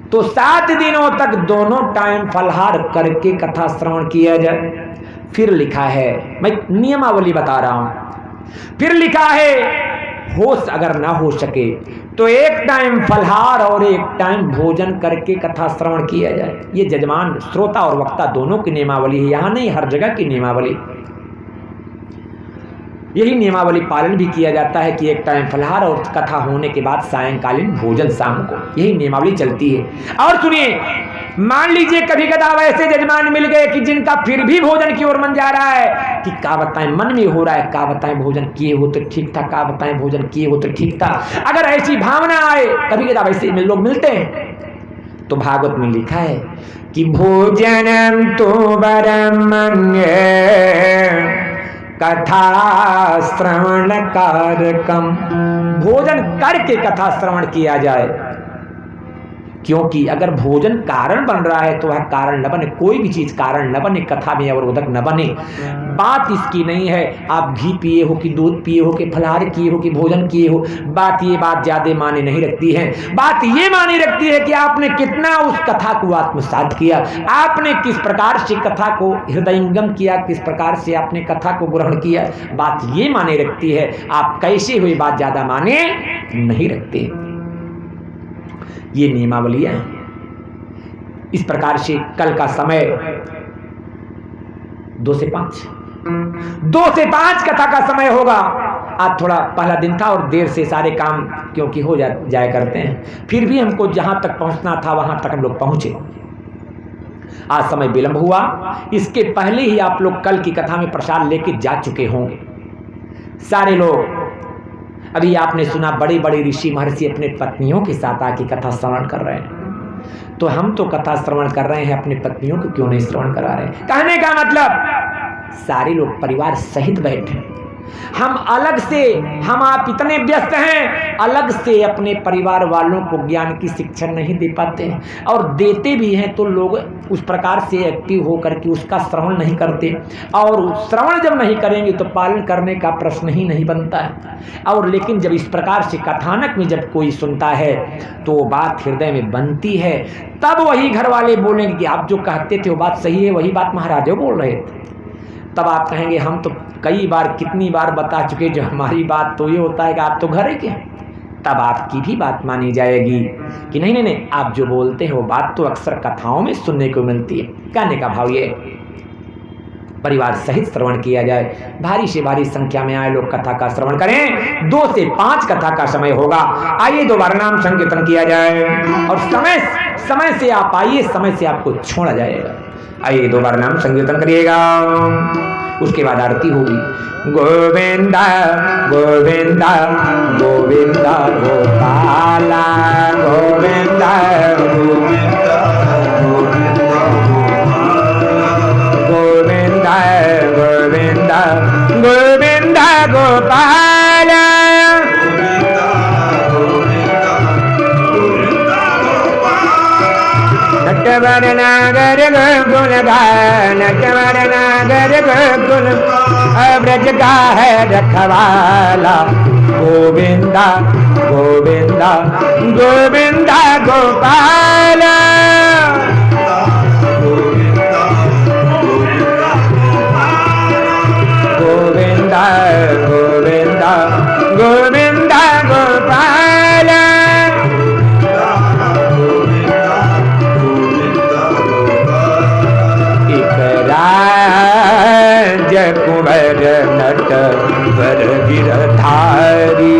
तो 7 दिनों तक दोनों टाइम फलहार करके कथा श्रवण किया जाए। फिर लिखा है, मैं नियमावली बता रहा हूं, फिर लिखा है होश अगर ना हो सके तो 1 टाइम फलहार और 1 टाइम भोजन करके कथा श्रवण किया जाए। ये जजमान, श्रोता और वक्ता दोनों की नियमावली है, यहां नहीं हर जगह की नियमावली। यही नियमावली पालन भी किया जाता है कि 1 टाइम फलहार और कथा होने के बाद सायंकालीन भोजन शाम को, यही नियमावली चलती है। और सुनिए, मान लीजिए कभी कदा वैसे जजमान मिल गए कि जिनका फिर भी भोजन की ओर मन जा रहा है कि का बताएं, मन में हो रहा है का बताएं भोजन किए हो तो ठीक था, का बताएं भोजन किए हो तो ठीक था। अगर ऐसी भावना आए, कभी कदा वैसे लोग मिलते हैं, तो भागवत में लिखा है कि भोजनम तो बरमन्य कथा श्रवण कारकम, भोजन करके कथा श्रवण किया जाए। क्योंकि अगर भोजन कारण बन रहा है तो वह कारण न बने, कोई भी चीज कारण न बने, कथा में अवरोधक न बने। बात इसकी नहीं है आप घी पिए हो कि दूध पिए हो कि फलाहार किए हो कि भोजन किए हो, बात ज्यादा माने नहीं रखती है। बात ये माने रखती है कि आपने कितना उस कथा को आत्मसात किया, आपने किस प्रकार से कथा को हृदयंगम किया, किस प्रकार से आपने कथा को ग्रहण किया। बात ये माने रखती है, आप कैसे हुई बात ज्यादा माने नहीं रखते। ये नियमावलियां हैं। इस प्रकार से कल का समय 2 से 5 कथा का समय होगा। आज थोड़ा पहला दिन था और देर से सारे काम क्योंकि हो जाया करते हैं, फिर भी हमको जहां तक पहुंचना था वहां तक हम लोग पहुंचे। आज समय विलंब हुआ, इसके पहले ही आप लोग कल की कथा में प्रसाद लेके जा चुके होंगे सारे लोग। अभी आपने सुना बड़े बड़े ऋषि महर्षि अपने पत्नियों के साथ आके कथा श्रवण कर रहे हैं, तो हम तो कथा श्रवण कर रहे हैं, अपनी पत्नियों को क्यों नहीं श्रवण करा रहे हैं। कहने का मतलब सारे लोग परिवार सहित बैठे, हम अलग से, हम आप इतने व्यस्त हैं, अलग से अपने परिवार वालों को ज्ञान की शिक्षा नहीं दे पाते हैं, और देते भी हैं तो लोग उस प्रकार से एक्टिव होकर के उसका श्रवण नहीं करते, और श्रवण जब नहीं करेंगे तो पालन करने का प्रश्न ही नहीं बनता है। और लेकिन जब इस प्रकार से कथानक में जब कोई सुनता है तो वो बात हृदय में बनती है, तब वही घर वाले बोलेंगे कि आप जो कहते थे वो बात सही है, वही बात महाराज बोल रहे थे। तब आप कहेंगे हम तो कई बार कितनी बार बता चुके, जो हमारी बात तो ये होता है कि आप तो घर के। तब आपकी भी बात मानी जाएगी कि नहीं नहीं नहीं, आप जो बोलते हैं वो बात तो अक्सर कथाओं में सुनने को मिलती है। कहने का भाव ये, परिवार सहित श्रवण किया जाए, भारी से भारी संख्या में आए लोग कथा का श्रवण करें। 2 से 5 कथा का समय होगा। आइए दोबारा नाम संकीर्तन किया जाए, और समय से आप आइए, समय से आपको छोड़ा जाएगा। आइए दोबारा नाम संकीर्तन करिएगा, उसके बाद आरती होगी। गोविंदा गोविंदा गोविंदा गोपाला, गोविंदा गोविंदा गोविंदा गोविंदा गोविंदा गोपाला, नटवर नागर गोकुल गाय, नटवर नागर गोकुल ब्रज का है रखवाला। गोविंदा गोविंदा गोविंदा गोपाला, गोविंदा गोविंदा गोविंदा गोपाला। कुंवर नट वर गिरधारी,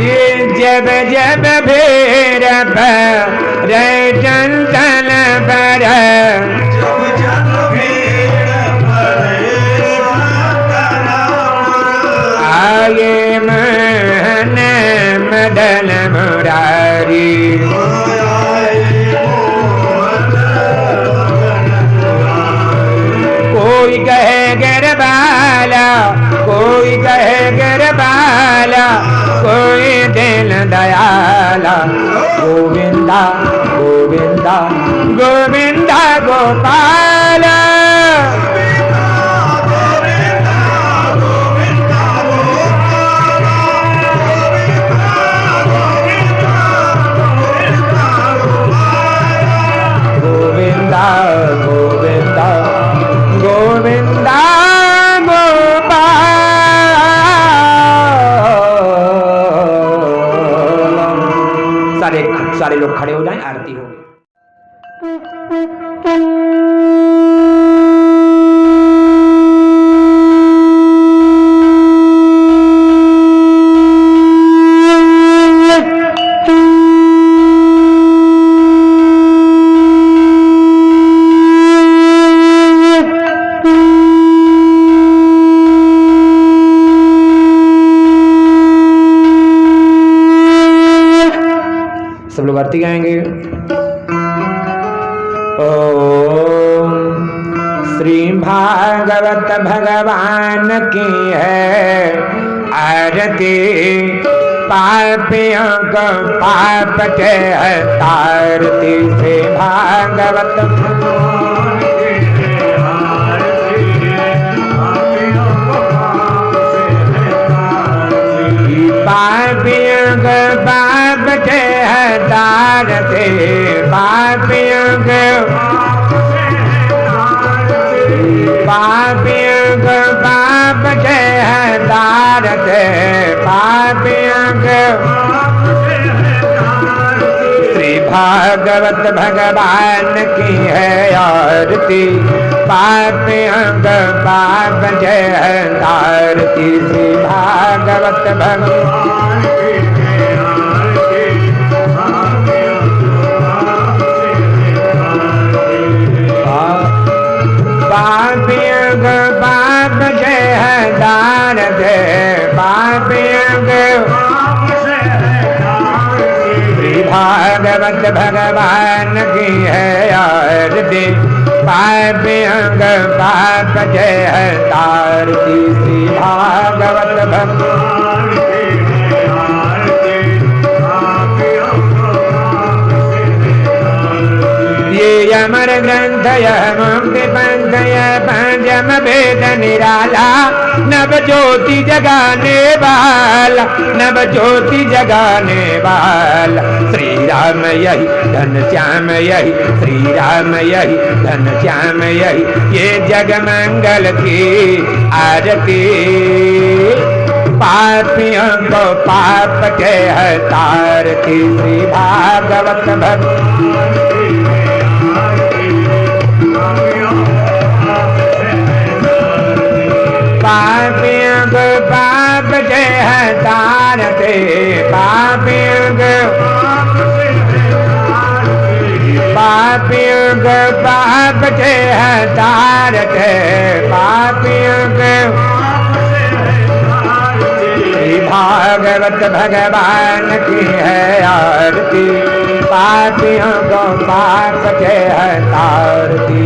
ये जब जब भेर रे चंदन पर, आगे मन मदन मुरारी। कोई कहे गरबाला, कोई कहे गरबाला, कोई दिन दयाला। गोविंदा गोविंदा गोविंद गोपाल गोविंद गोविंद गोविंद सारे लोग खड़े हो जाएं, आरती होगी। सब लोग आरती गाएंगे। ओम श्री भागवत भगवान की है आरती, पापियों को पाप के तारती। श्री भागवत पापियों को पाप के तारते, पापियों को पाप के तारते, पापियों को श्री भागवत भगवान की है आरती, पापियों को पाप के तारती। श्री भागवत भगवान पापियों को पाप के दार दे, पापियों को श्री भागवत भगवान की है आरती, पापियों को पाप के तारती। श्री भागवत भगवान ये अमर ग्रंथ यह मुक्ति पंथ यह पंचम वेद निराला, नव ज्योति जगाने वाला, नव ज्योति जगाने वाला। श्री राम यही धन श्याम यही, श्री राम यही धन श्याम यही, ये जग मंगल की आरती, पापियों को पाप के तारती। श्री भागवत भगवान पापियों को पाप के तारते, पापियों को पाप के तारते, पापियों को श्री भागवत भगवान की है आरती, पापियों को पाप के तारती।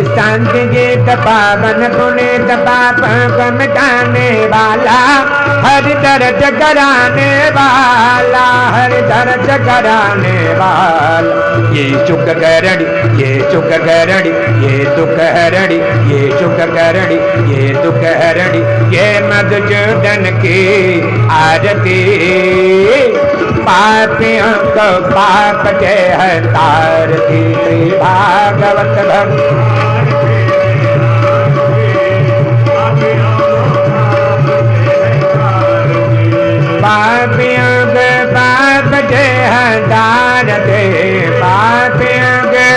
शांति गीत पावन पुनीत पाप को मिटाने वाला, हर दर्द कराने वाला, हर दर्द कराने वाला। ये चुक करड़ी ये चुक करड़ी ये दुख हरड़ी, ये चुक करड़ी ये दुख हरड़ी, ये मधुसूदन की आरती, पापियों को पाप के तारती। श्री भागवत भगवान पापियों के पाप के तारते, पापियों के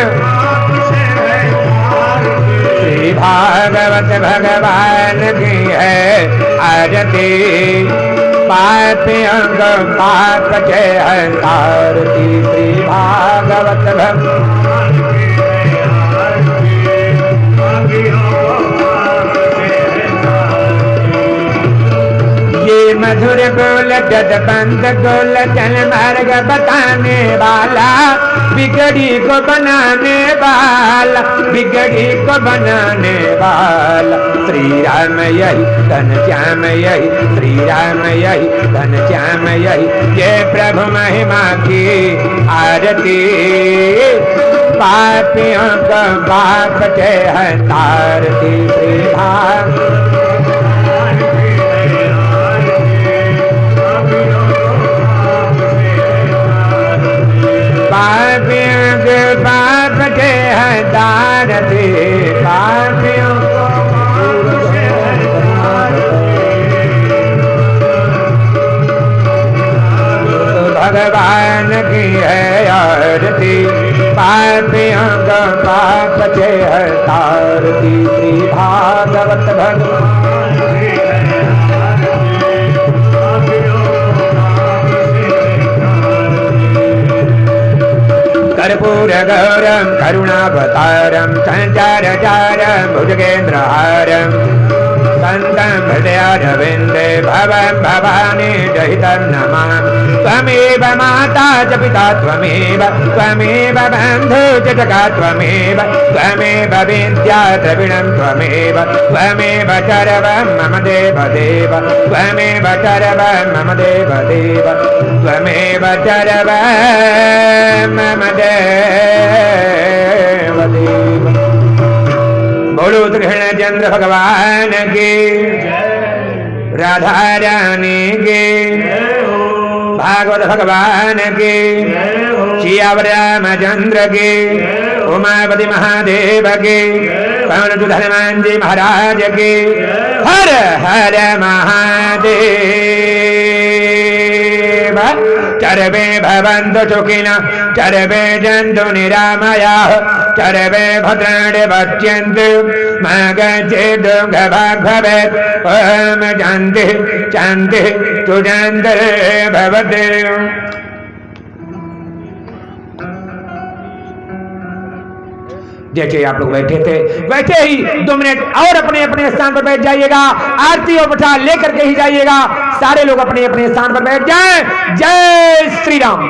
श्री भागवत भगवान की है आरती, पापियों को पाप के तारती। श्री भागवत भगवान ये मधुर बोल जदबंद गोल चल मार्ग बताने वाला, बिगड़ी को बनाने वाला, बिगड़ी को बनाने वाला। श्री राम यही घनश्याम यही, श्री राम यही घनश्याम यही, ये प्रभु महिमा की आरती। पापियों को पाप के है तारती, श्री भाग पापियों के पाप के है तारती, पापियों को भगवान की है आरती, पापियों का पाप के है तारती। श्री भागवत भगवान कर्पूर गौरम करुणावतारम संचारचारम भुजगेन्द्रहारम संतं हृदयारविन्दे भवं भवानी जहितं नमामि। त्वमेव माता च पिता त्वमेव, त्वमेव बन्धु च जगा त्वमेव, त्वमेव विद्या द्रविणं त्वमेव, त्वमेव सर्वं मम देवदेव, त्वमेव सर्वं मम देवदेव, त्वमेव सर्वं मम देवदेव। बोलो कृष्णचंद्र भगवान की, राधा रानी की, भागवत भगवान की, श्याम रामचंद्र की, उमापति महादेव की, पवन हनुमान जी महाराज की। हर हर महादेव। सर्वे भवन्तु सुखिनः, सर्वे सन्तु निरामयाः, सर्वे भद्राणि पश्यन्तु मा कश्चित् दुःखभाग् भवेत्। ॐ शान्तिः शान्तिः सुशान्तिर्भवतु। जैसे आप लोग बैठे थे वैसे ही 2 मिनट और अपने अपने स्थान पर बैठ जाइएगा। आरती और पठा लेकर के ही जाइएगा। सारे लोग अपने अपने स्थान पर बैठ जाएं। जय श्री राम।